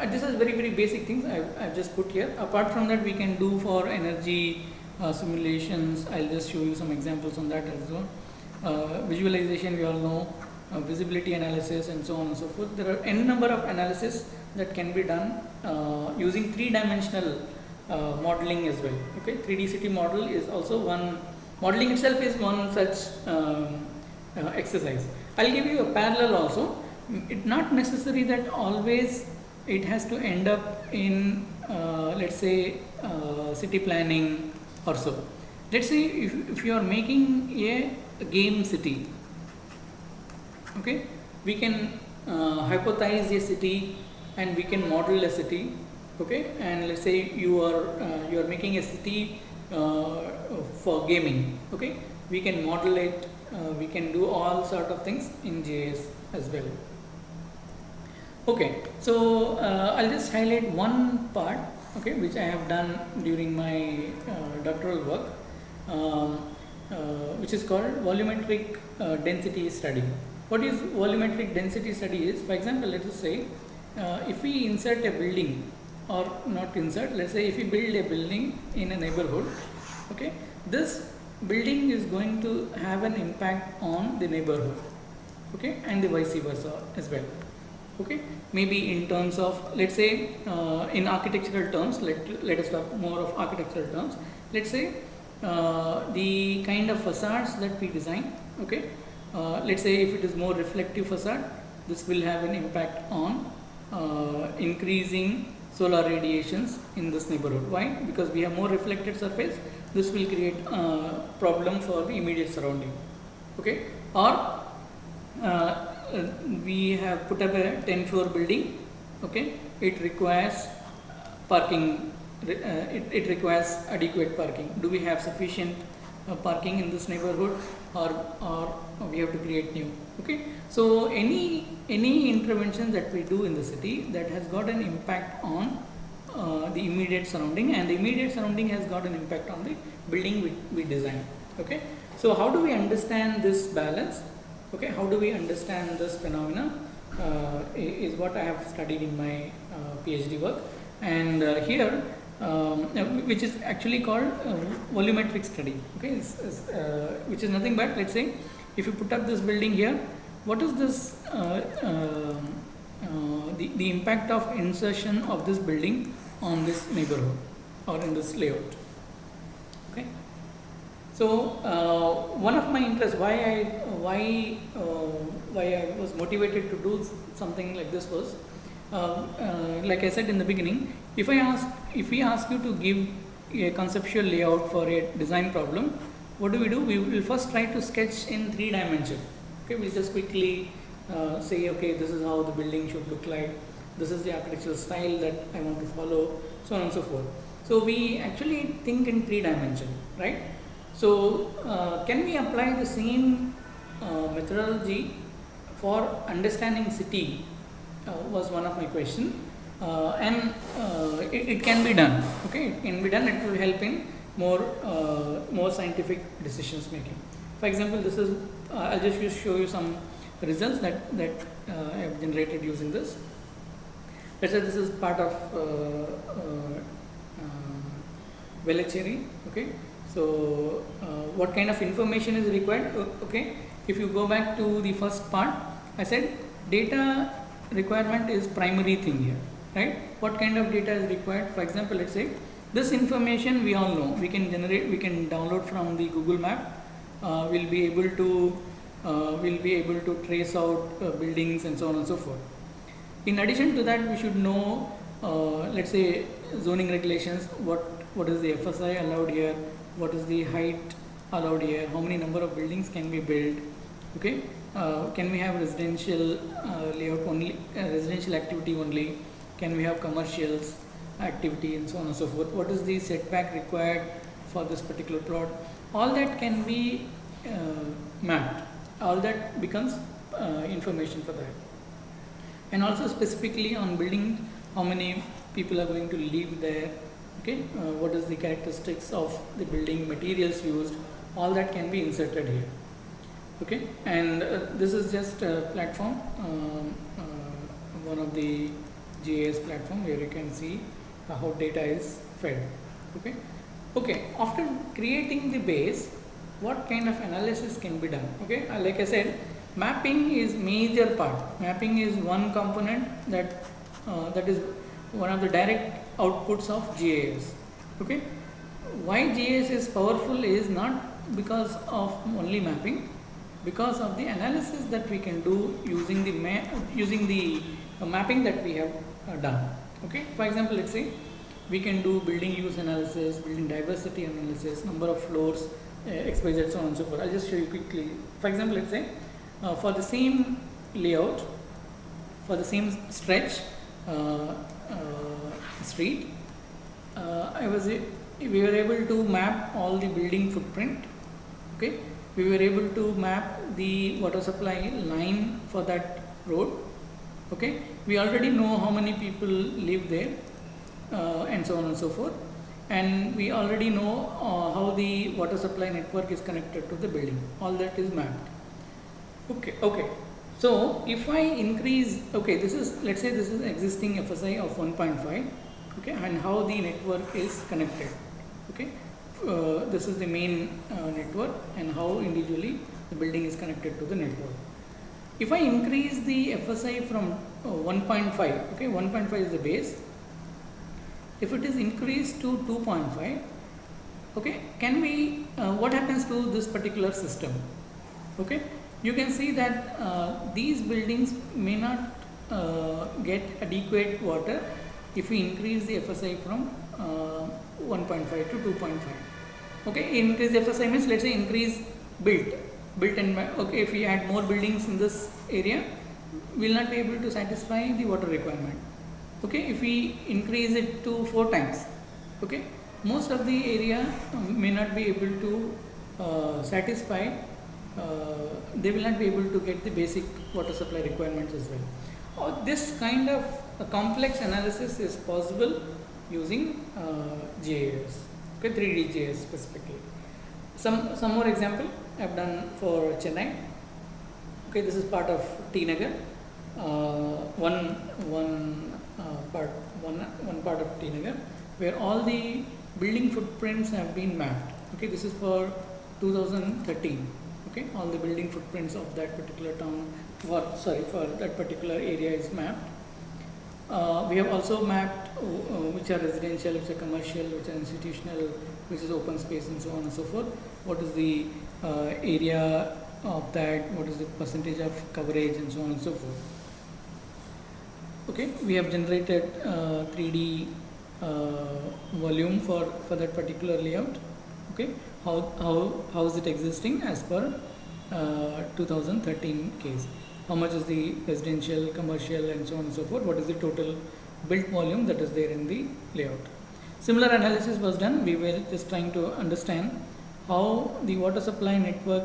this is very basic things I've just put here. Apart from that, we can do for energy simulations. I'll just show you some examples on that as well. Visualization, we all know, visibility analysis and so on and so forth. There are n number of analysis that can be done using three-dimensional modeling as well. Okay, 3D city model is also one. Modeling itself is one such exercise. I'll give you a parallel also. It's not necessary that always it has to end up in let's say city planning or so. Let's say if you are making a game city, okay, we can hypothesize a city and we can model a city. Okay, and let's say you are making a city for gaming. Okay, we can model it, we can do all sort of things in GIS as well. Okay, so I'll just highlight one part, okay, which I have done during my doctoral work, which is called volumetric density study. What is volumetric density study is, for example, let us say if we insert a building, or not insert, let's say if we build a building in a neighborhood, okay, this building is going to have an impact on the neighborhood, okay, and the vice versa as well. Okay, maybe in terms of, let's say in architectural terms, let us talk more of architectural terms. Let's say the kind of facades that we design, okay, let's say if it is more reflective facade, this will have an impact on increasing solar radiations in this neighborhood. Why? Because we have more reflected surface, this will create a problem for the immediate surrounding. Okay, or we have put up a 10-floor building, okay, it requires parking, it requires adequate parking. Do we have sufficient parking in this neighborhood, or we have to create new? Okay, so any intervention that we do in the city that has got an impact on the immediate surrounding, and the immediate surrounding has got an impact on the building we design. Okay, so how do we understand this balance? Okay, how do we understand this phenomena is what I have studied in my PhD work, and here which is actually called volumetric study. Okay, which is nothing but, let's say if you put up this building here, what is this the impact of insertion of this building on this neighborhood or in this layout. Okay, so one of my interests, why I was motivated to do something like this was, like I said in the beginning, if we ask you to give a conceptual layout for a design problem, what do? We will first try to sketch in 3 dimensions. Okay, we'll just quickly say, okay, this is how the building should look like, this is the architectural style that I want to follow, so on and so forth. So we actually think in 3 dimensions, right? So can we apply the same methodology for understanding city was one of my questions. it can be done. Okay, it can be done. It will help in more scientific decisions making. For example, this is I'll just show you some results that I have generated using this. Let's say this is part of Velachery. Okay, so what kind of information is required? Okay, if you go back to the first part, I said data requirement is primary thing here, right? What kind of data is required? For example, let's say this information we all know, we can generate, we can download from the Google Map. We'll be able to trace out buildings and so on and so forth. In addition to that, we should know, let's say, zoning regulations. What is the FSI allowed here? What is the height allowed here? How many number of buildings can be built? Okay, can we have residential layout only, residential activity only? Can we have commercials activity and so on and so forth? What is the setback required for this particular plot? All that can be mapped. All that becomes information for that. And also specifically on building, how many people are going to live there? Okay, what is the characteristics of the building, materials used? All that can be inserted here. Okay, and this is just a platform, one of the GIS platform where you can see how data is fed. Okay, okay. After creating the base, what kind of analysis can be done? Okay, like I said, mapping is major part. Mapping is one component that is one of the direct outputs of GIS. Okay, why GIS is powerful is not because of only mapping, because of the analysis that we can do using the mapping that we have done. Okay, for example, let's say we can do building use analysis, building diversity analysis, number of floors, XYZ, so on and so forth. I'll just show you quickly. For example, let's say for the same layout, for the same stretch, street, we were able to map all the building footprint. Okay, we were able to map the water supply line for that road. Okay, we already know how many people live there, and so on and so forth, and we already know how the water supply network is connected to the building. All that is mapped. Okay, so if I increase, okay, this is, let's say this is existing FSI of 1.5, okay, and how the network is connected. Okay, this is the main network and how individually the building is connected to the network. If I increase the FSI from 1.5, okay, 1.5 is the base. If it is increased to 2.5, okay, can we, what happens to this particular system? Okay, you can see that these buildings may not get adequate water if we increase the FSI from 1.5 to 2.5. Okay, increase FSI means, let's say, increase built and okay, if we add more buildings in this area, we will not be able to satisfy the water requirement. Okay, if we increase it to 4 times, okay, most of the area may not be able to satisfy, they will not be able to get the basic water supply requirements as well. This kind of complex analysis is possible using GIS, okay, 3D GIS specifically. Some more example I have done for Chennai. Okay, this is part of T Nagar. One part of T Nagar, where all the building footprints have been mapped. Okay, this is for 2013. Okay, all the building footprints of that particular town, for that particular area is mapped. We have also mapped which are residential, which are commercial, which are institutional, which is open space, and so on and so forth. What is the area of that, what is the percentage of coverage, and so on and so forth. Okay, we have generated 3D volume for that particular layout. Okay, how is it existing as per 2013 case? How much is the residential, commercial, and so on and so forth? What is the total built volume that is there in the layout? Similar analysis was done. We were just trying to understand how the water supply network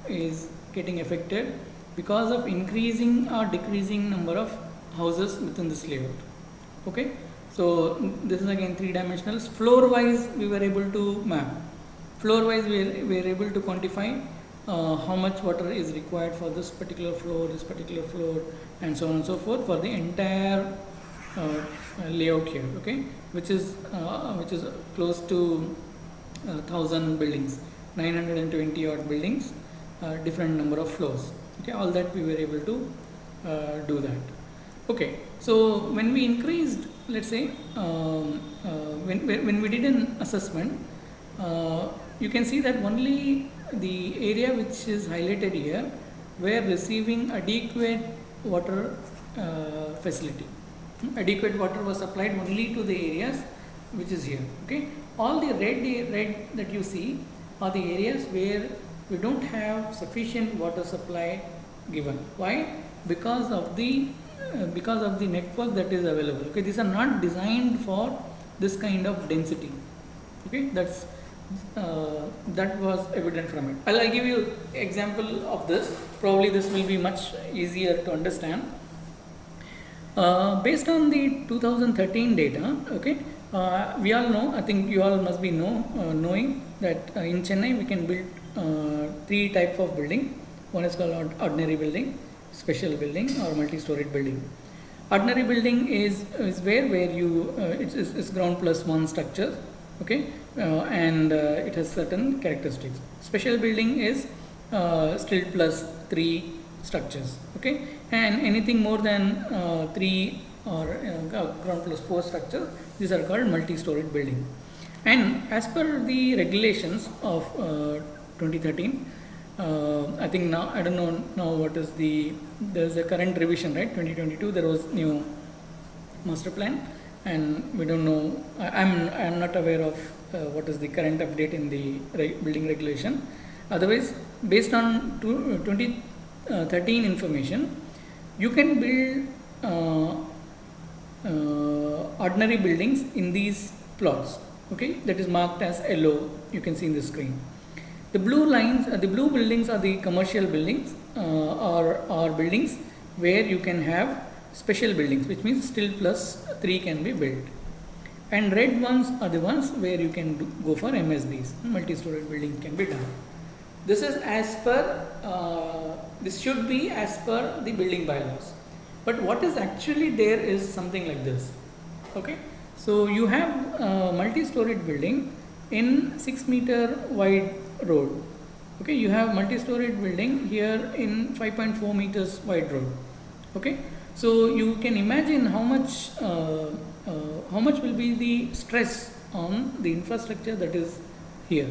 is getting affected because of increasing or decreasing number of houses within this layout. Okay, so this is again three-dimensional. Floor wise we were able to map. Floor wise we were able to quantify how much water is required for this particular floor, and so on and so forth for the entire layout here. Okay, which is close to 1000 buildings, 920 odd buildings, different number of floors. Okay, all that we were able to do that. Okay, so when we increased, let's say, when we did an assessment, you can see that only the area which is highlighted here were receiving adequate water facility. Adequate water was supplied only to the areas which is here. Okay, all the red that you see are the areas where we don't have sufficient water supply given. Why? Because of the network that is available. Okay, these are not designed for this kind of density. Okay, that was evident from it. I'll give you example of this. Probably this will be much easier to understand. Based on the 2013 data, okay, we all know, I think you all must be knowing that in Chennai we can build three types of building. One is called ordinary building, special building, or multi-storied building. Ordinary building is where you it's ground plus one structure. Okay, and it has certain characteristics. Special building is stilt plus three structures. Okay, and anything more than three or ground plus four structures, these are called multi-storied building. And as per the regulations of 2013, I think now, I don't know now what is there's a current revision, right? 2022 there was new master plan, and we don't know, I'm not aware of what is the current update in the building regulation. Otherwise, based on 2013 information, you can build ordinary buildings in these plots. Okay, that is marked as yellow, you can see in the screen. The blue lines, the blue buildings are the commercial buildings or buildings where you can have special buildings, which means stilt plus 3 can be built. And red ones are the ones where you can go for MSBs, multi-storied building can be done. This is as per, this should be as per the building bylaws. But what is actually there is something like this. Okay, so you have a multi-storied building in 6 meter wide road. Okay, you have multi-storied building here in 5.4 meters wide road. Okay, so you can imagine how much will be the stress on the infrastructure that is here.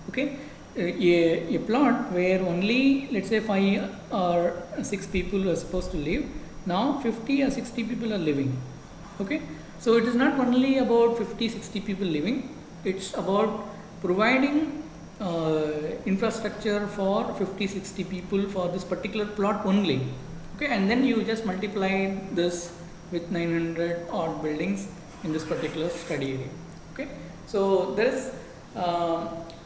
Okay, a plot where only, let's say, 5 or 6 people are supposed to live, now 50 or 60 people are living. Okay, so it is not only about 50-60 people living, it's about providing infrastructure for 50-60 people for this particular plot only. Okay, and then you just multiply this with 900 odd buildings in this particular study area. Okay, so there is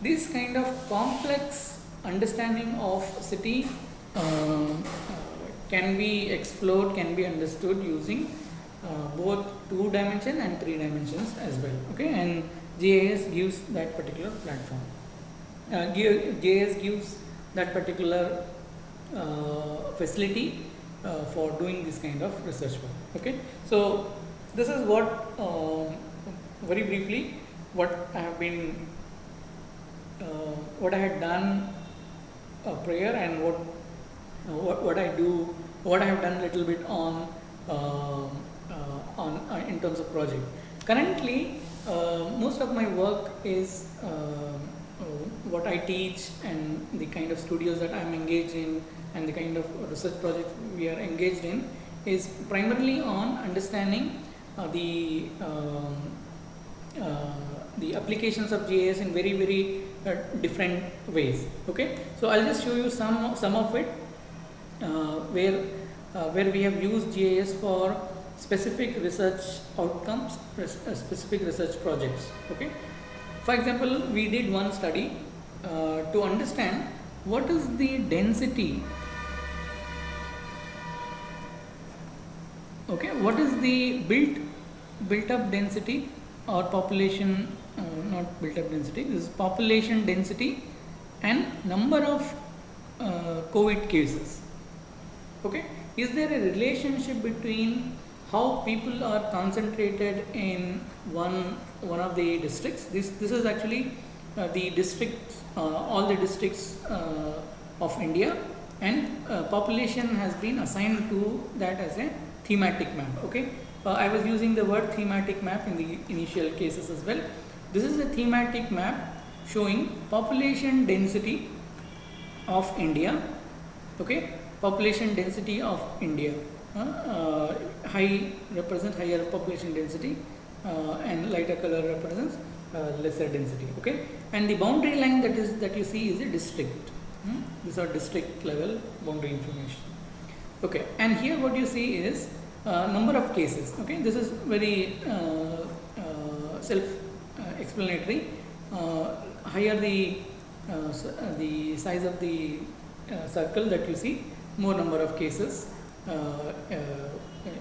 this kind of complex understanding of city can be explored, can be understood using both 2 dimension and 3 dimensions as well. Okay, and GIS gives that particular platform. GIS gives that particular facility for doing this kind of research work. Okay, so this is what very briefly what I have been what I had done prior, and what I do, what I have done a little bit on in terms of project. Currently, most of my work is what I teach and the kind of studios that I am engaged in and the kind of research projects we are engaged in is primarily on understanding the applications of GIS in very different ways. Okay, so I'll just show you some of it where we have used GIS for specific research outcomes, specific research projects. Okay, for example, we did one study to understand what is the density Okay, what is the built up density or population, not built up density, this is population density and number of COVID cases. Okay, is there a relationship between how people are concentrated in one of the districts? This is actually the districts, all the districts of India, and population has been assigned to that as a thematic map. Okay, I was using the word thematic map in the initial cases as well. This is a thematic map showing population density of India. Okay, population density of India. High represents higher population density, and lighter color represents lesser density. Okay, and the boundary line that you see is a district. These are district level boundary information. Okay, and here what you see is number of cases. Okay, this is very self explanatory. Higher the size of the circle that you see, more number of cases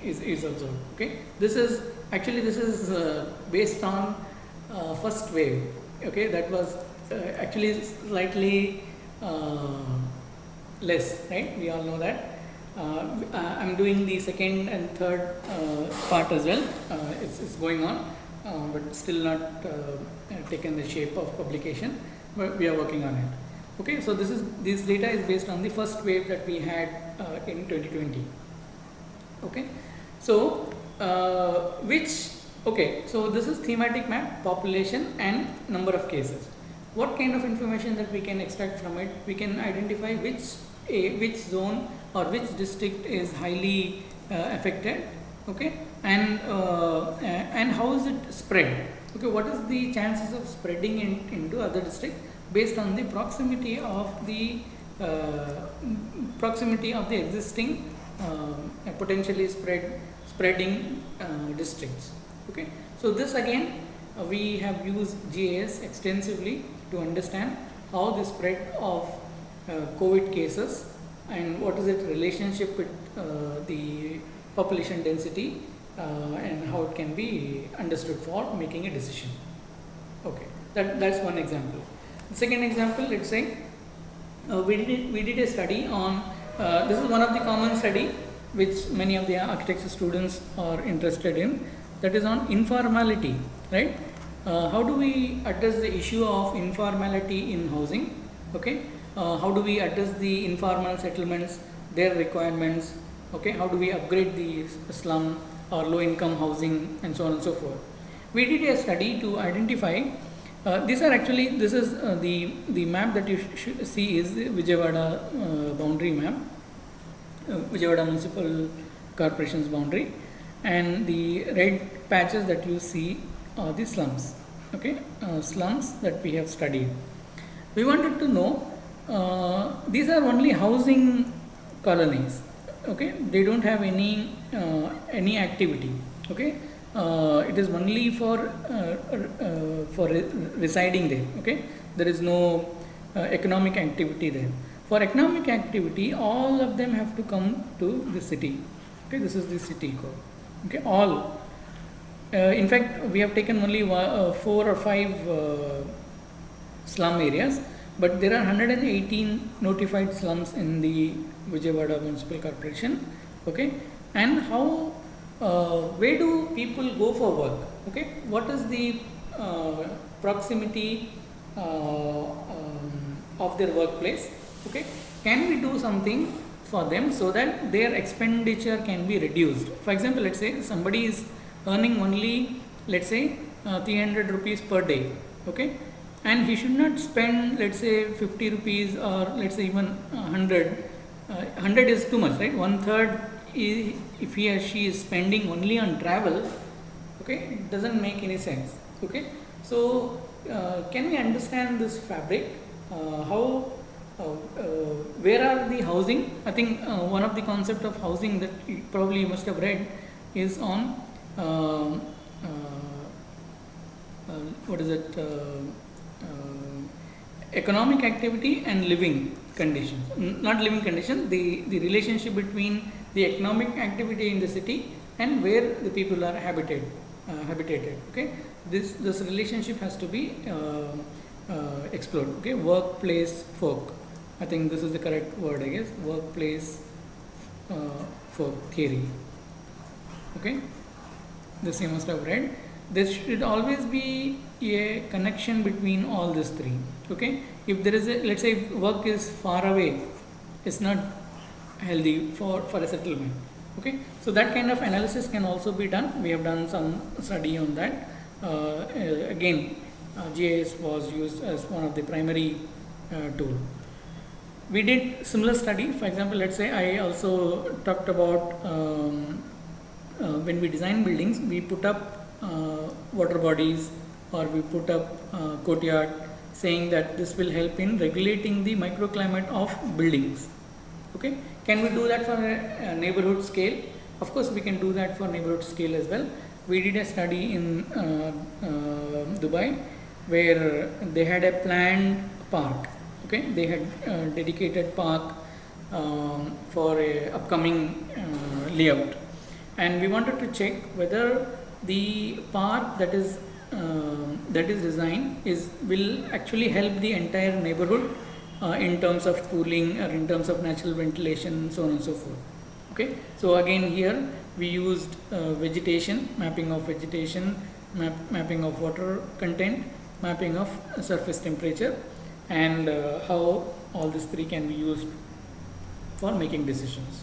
is observed. Okay, this is based on first wave. Okay, that was actually slightly less, right? We all know that. I'm doing the second and third part as well. It's going on, but still not taken the shape of publication, but we are working on it. Okay, so this data is based on the first wave that we had in 2020. Okay, so so this is thematic map, population and number of cases. What kind of information that we can extract from it? We can identify which zone or which district is highly affected. Okay, and how is it spread? Okay, what is the chances of spreading into other districts based on the proximity of the existing potentially spreading districts. Okay, so this again we have used GIS extensively to understand how the spread of COVID cases and what is its relationship with the population density and how it can be understood for making a decision. Okay, that's one example. The second example, let's say we did a study on this is one of the common study which many of the architecture students are interested in, that is on informality, right? How do we address the issue of informality in housing? Okay, how do we address the informal settlements, their requirements? Okay, how do we upgrade the slum or low income housing and so on and so forth? We did a study to identify. This is the map that you see is the Vijayawada boundary map, Vijayawada Municipal Corporation's boundary, and the red patches that you see are the slums. Okay, slums that we have studied. We wanted to know these are only housing colonies. Okay, they don't have any activity. Okay, it is only for residing there. Okay, there is no economic activity there. For economic activity, all of them have to come to the city. Okay, this is the city code. Okay, all. In fact, we have taken only 4 or 5 slum areas, but there are 118 notified slums in the Vijayawada Municipal Corporation. Okay, and how where do people go for work? Okay, what is the proximity of their workplace? Okay, can we do something for them so that their expenditure can be reduced? For example, let's say somebody is earning only, let's say 300 rupees per day. Okay, and he should not spend, let's say 50 rupees or let's say even 100. 100 is too much, right? 1/3 if he or she is spending only on travel. Okay, it doesn't make any sense. Okay, so can we understand this fabric? How where are the housing? I think one of the concept of housing that you probably must have read is on what is it? Economic activity and living conditions. Not living conditions. The relationship between the economic activity in the city and where the people are habitated. Okay, this relationship has to be explored. Okay, workplace folk. I think this is the correct word. I guess workplace folk theory. Okay, this you must have read. There should always be a connection between all these three. Okay, if there is a, let's say work is far away, it's not healthy for a settlement. Okay, so that kind of analysis can also be done. We have done some study on that. Again, GIS was used as one of the primary tool. We did similar study. For example, let's say I also talked about when we design buildings, we put up water bodies, or we put up courtyard, saying that this will help in regulating the microclimate of buildings. Okay, can we do that for a neighborhood scale? Of course, we can do that for neighborhood scale as well. We did a study in Dubai where they had a planned park. Okay, they had dedicated park for a upcoming layout, and we wanted to check whether the park that is designed will actually help the entire neighborhood in terms of cooling or in terms of natural ventilation, so on and so forth. Okay, so again here we used vegetation, mapping of vegetation, mapping of water content, mapping of surface temperature, and how all these three can be used for making decisions.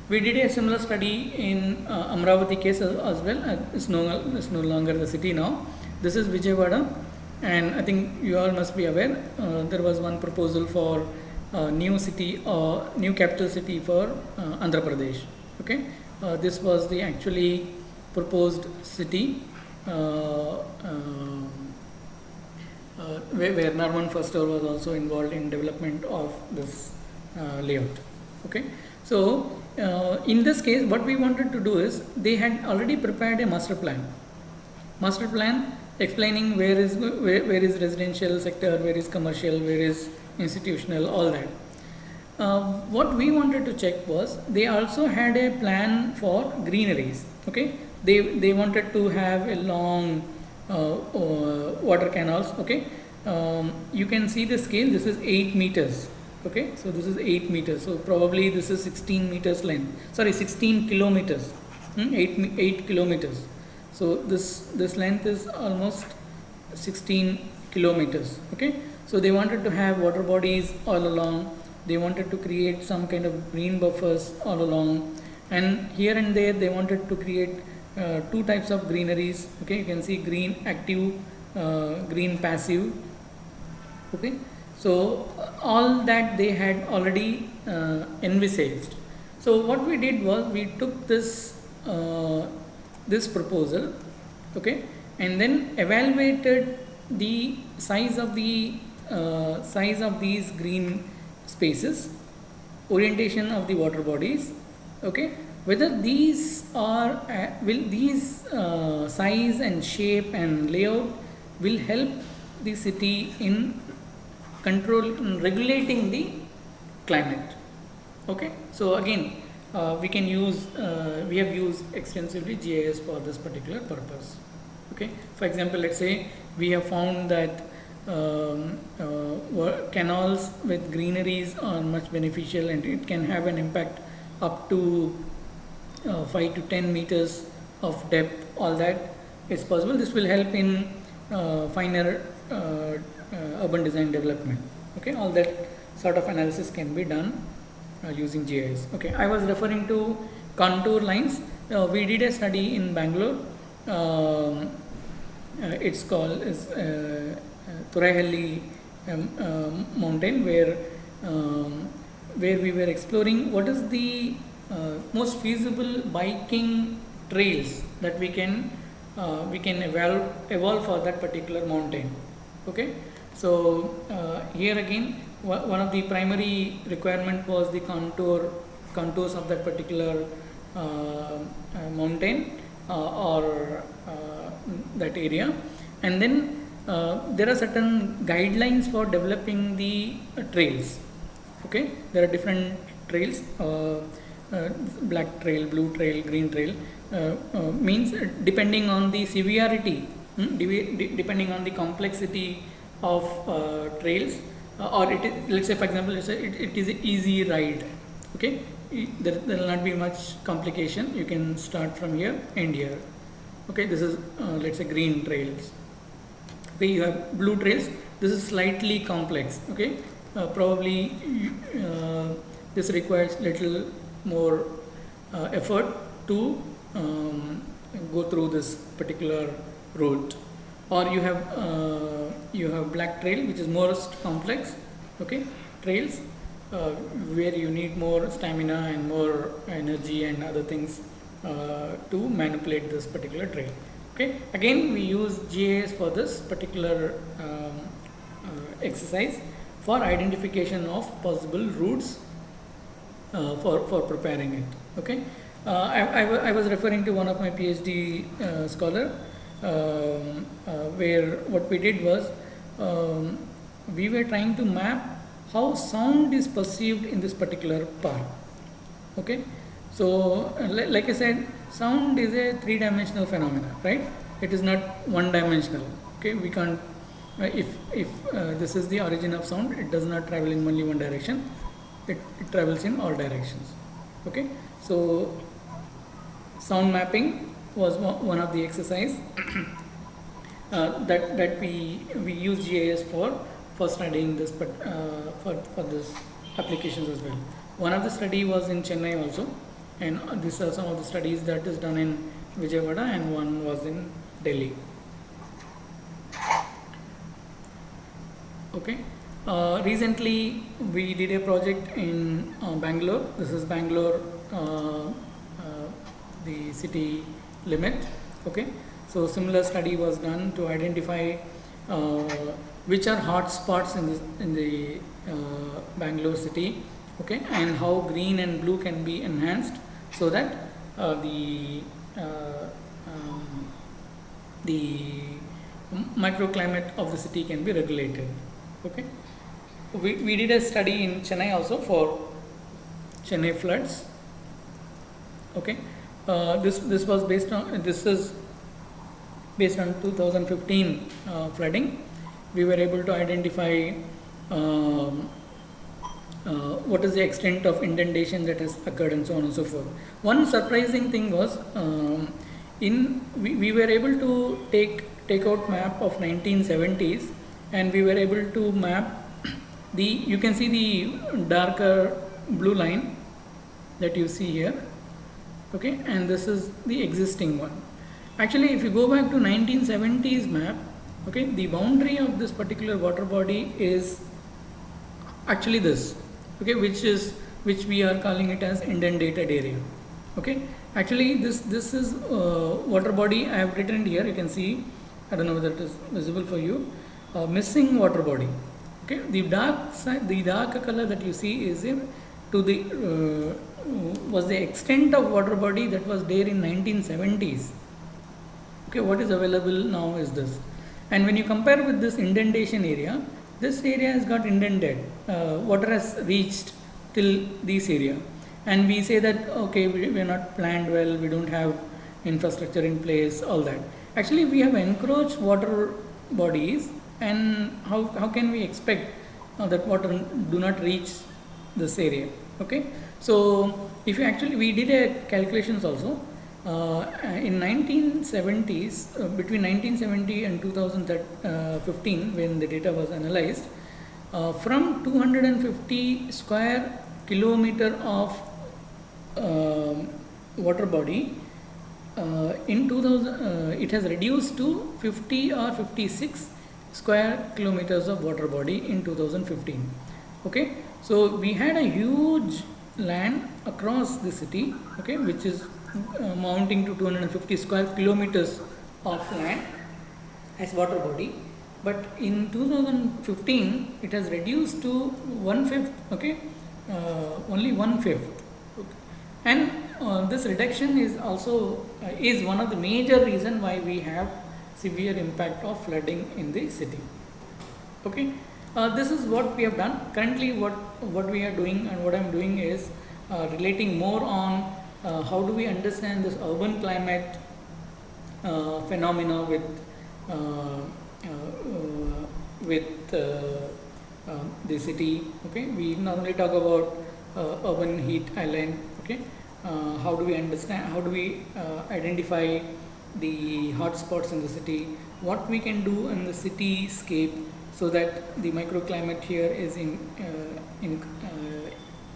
We did a similar study in Amravati case as well. It's no longer the city now. This is Vijayawada, and I think you all must be aware there was one proposal for new capital city for Andhra Pradesh. Okay, this was the actually proposed city where Norman Foster was also involved in development of this layout. Okay, so in this case, what we wanted to do is they had already prepared a master plan explaining where is residential sector, where is commercial, where is institutional, all that. What we wanted to check was they also had a plan for greeneries. Okay, they wanted to have a long water canals. Okay, you can see the scale. This is 8 meters. Okay, so this is 8 meters. So probably this is 16 meters length. Sorry, 16 kilometers. 8 kilometers. So this length is almost 16 kilometers. Okay, so they wanted to have water bodies all along. They wanted to create some kind of green buffers all along, and here and there they wanted to create two types of greeneries. Okay, you can see green active, green passive. Okay, so all that they had already envisaged. So what we did was we took this proposal, okay, and then evaluated the size of these green spaces, orientation of the water bodies. Okay, whether these are size and shape and layout will help the city in regulating the climate. Okay, so again we have used extensively GIS for this particular purpose. Okay, for example, let's say we have found that canals with greeneries are much beneficial, and it can have an impact up to 5 to 10 meters of depth. All that is possible. This will help in finer urban design development. Okay, all that sort of analysis can be done using GIS. Okay, I was referring to contour lines. We did a study in Bangalore. It's called Thuraihalli mountain, where we were exploring what is the most feasible biking trails that we can evolve for that particular mountain. Okay, so here again one of the primary requirement was the contours of that particular mountain or that area, and then there are certain guidelines for developing the trails. Okay, there are different trails. black trail, blue trail, green trail, means depending on the severity, depending on the complexity of trails, or it is, let's say for example, it is an easy ride. Okay, there will not be much complication. You can start from here, end here. Okay, this is let's say green trails. Okay, you have blue trails. This is slightly complex. Okay, probably this requires little more effort to go through this particular route. Or you have black trail, which is most complex. Okay, trails where you need more stamina and more energy and other things to manipulate this particular trail. Okay, again we use GIS for this particular exercise for identification of possible routes for preparing it. Okay, I was referring to one of my PhD scholar where what we did was we were trying to map how sound is perceived in this particular park. Okay, so like I said, sound is a three-dimensional phenomena, right? It is not one-dimensional. Okay, we can't if this is the origin of sound, it does not travel in only one direction. It travels in all directions. Okay, so sound mapping was one of the exercise that we use GIS for studying this, but for this applications as well. One of the study was in Chennai also, and these are some of the studies that is done in Vijayawada, and one was in Delhi. Okay. Recently we did a project in Bangalore. This is Bangalore, the city limit. Okay, so similar study was done to identify which are hot spots in the Bangalore city. Okay, and how green and blue can be enhanced so that the microclimate of the city can be regulated. Okay, we did a study in Chennai also for Chennai floods. Okay, this was based on 2015 flooding. We were able to identify what is the extent of inundation that has occurred and so on and so forth. One surprising thing was we were able to take out map of 1970s, and we were able to map you can see the darker blue line that you see here. Okay, and this is the existing one. Actually, if you go back to 1970s map, okay, the boundary of this particular water body is actually this. Okay, which we are calling it as inundated area. Okay, actually this is water body. I have written here. You can see. I don't know whether it is visible for you. Missing water body. Okay, the dark color that you see is was the extent of water body that was there in 1970s. Okay, what is available now is this, and when you compare with this indentation area, this area has got indented. Water has reached till this area, and we say that okay, we are not planned well, we don't have infrastructure in place, all that. Actually, we have encroached water bodies, and how can we expect that water do not reach this area? Okay, so if you actually, we did a calculations also in 1970s, between 1970 and 2015, when the data was analyzed, from 250 square kilometer of water body, in 2000 it has reduced to 50 or 56 square kilometers of water body in 2015. Okay, so we had a huge land across the city, okay, which is mounting to 250 square kilometers of land as water body, but in 2015 it has reduced to 1/5. Okay, only 1/5. Okay. And this reduction is also is one of the major reason why we have severe impact of flooding in the city. Okay, this is what we have done currently. What we are doing and what I am doing is relating more on how do we understand this urban climate phenomena uh, with the city. Okay, we normally talk about urban heat island. Okay, how do we understand? How do we identify the hotspots in the city? What we can do in the cityscape so that the microclimate here is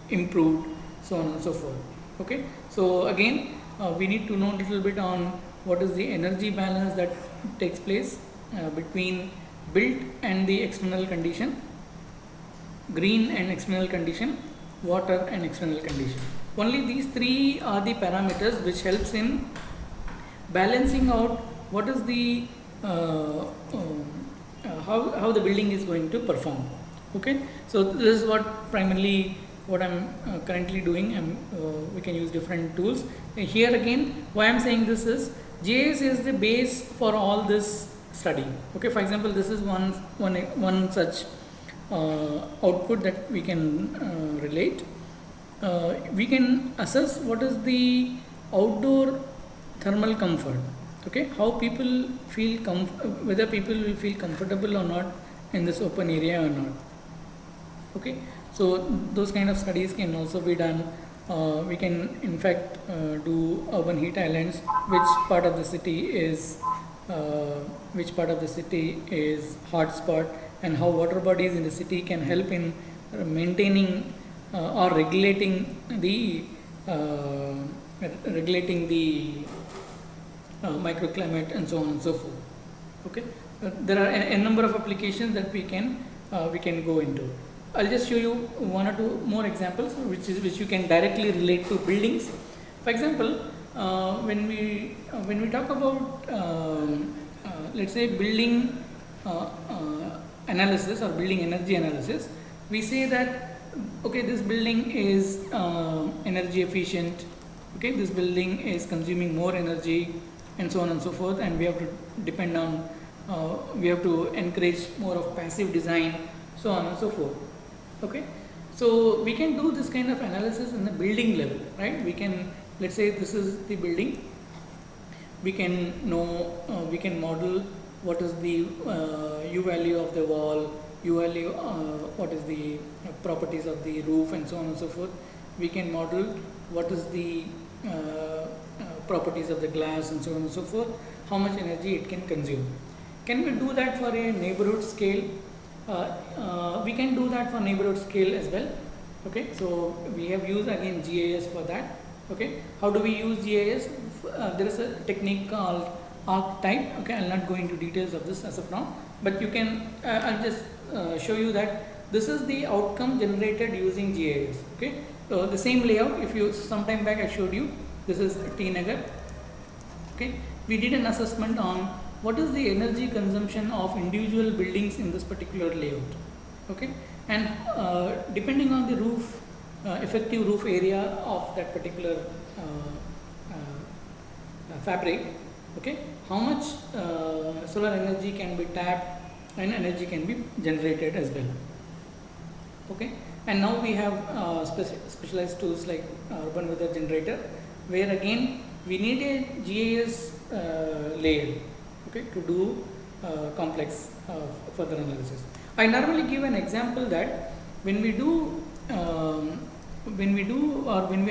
improved, so on and so forth. Okay, so again we need to know a little bit on what is the energy balance that takes place between built and the external condition, green and external condition, water and external condition. Only these three are the parameters which helps in balancing out what is the how the building is going to perform. Okay, so this is what primarily what I'm currently doing, and we can use different tools. Here again, why I'm saying this is GIS is the base for all this study. Okay, for example, this is one such output that we can relate. We can assess what is the outdoor thermal comfort. Okay, how people feel whether people will feel comfortable or not in this open area or not. Okay, so those kind of studies can also be done. We can in fact do urban heat islands, which part of the city is hotspot, and how water bodies in the city can help in maintaining or regulating the microclimate and so on and so forth. Okay, there are a number of applications that we can go into. I'll just show you one or two more examples which you can directly relate to buildings. For example, when we talk about let's say building analysis or building energy analysis, we say that okay, this building is energy efficient. Okay, this building is consuming more energy, and so on and so forth, and we have to depend on we have to encourage more of passive design, so on and so forth. Okay, so we can do this kind of analysis in the building level, right? We can, let's say this is the building, we can know we can model what is the U value of the wall, U value, what is the properties of the roof, and so on and so forth. We can model what is the properties of the glass, and so on and so forth, how much energy it can consume. Can we do that for a neighborhood scale? We can do that for neighborhood scale as well. Okay, so we have used again GIS for that. Okay, how do we use GIS? There is a technique called archetype. Okay, I'll not go into details of this as of now, but you can I'll just show you that this is the outcome generated using GIS. Okay, so the same layout, if you sometime back I showed you, this is T Nagar. Okay, we did an assessment on what is the energy consumption of individual buildings in this particular layout. Okay, and depending on the roof effective roof area of that particular fabric, okay, how much solar energy can be tapped and energy can be generated as well. Okay, and now we have specialized tools like urban weather generator, where again we need a GIS layer, okay, to do complex further analysis. I normally give an example that when we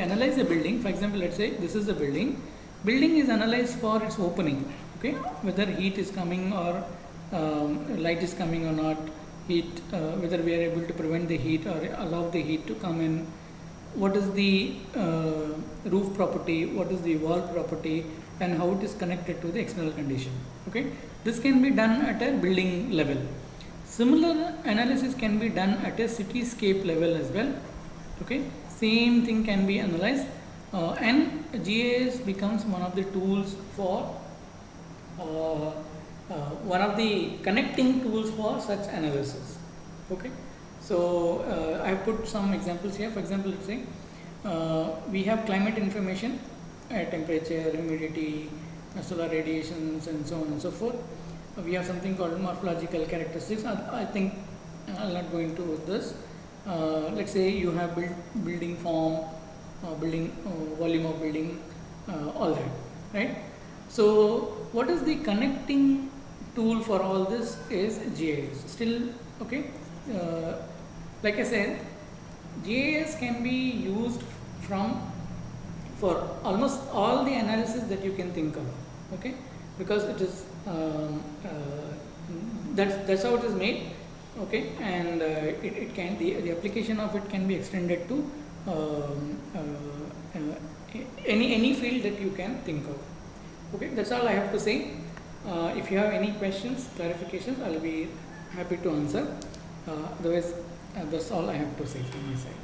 analyze a building, for example, let's say this is a building is analyzed for its opening, okay, whether heat is coming or light is coming or not, heat, whether we are able to prevent the heat or allow the heat to come in, what is the roof property, what is the wall property, and how it is connected to the external condition. Okay, this can be done at a building level. Similar analysis can be done at a cityscape level as well. Okay, same thing can be analyzed, and GIS becomes one of the tools for one of the connecting tools for such analysis. Okay, so I have put some examples here. For example, let's say we have climate information, temperature, humidity, solar radiations, and so on and so forth. We have something called morphological characteristics. I think I'll not go into this. Let's say you have building form, building, volume of building, all that, right? So what is the connecting tool for all this is GIS. Still, okay, uh, like I said, GIS can be used from for almost all the analysis that you can think of, okay, because it is that's how it is made, okay, and it can the application of it can be extended to any field that you can think of. Okay, that's all I have to say. If you have any questions, clarifications, I'll be happy to answer. Otherwise, that's all I have to say from my side.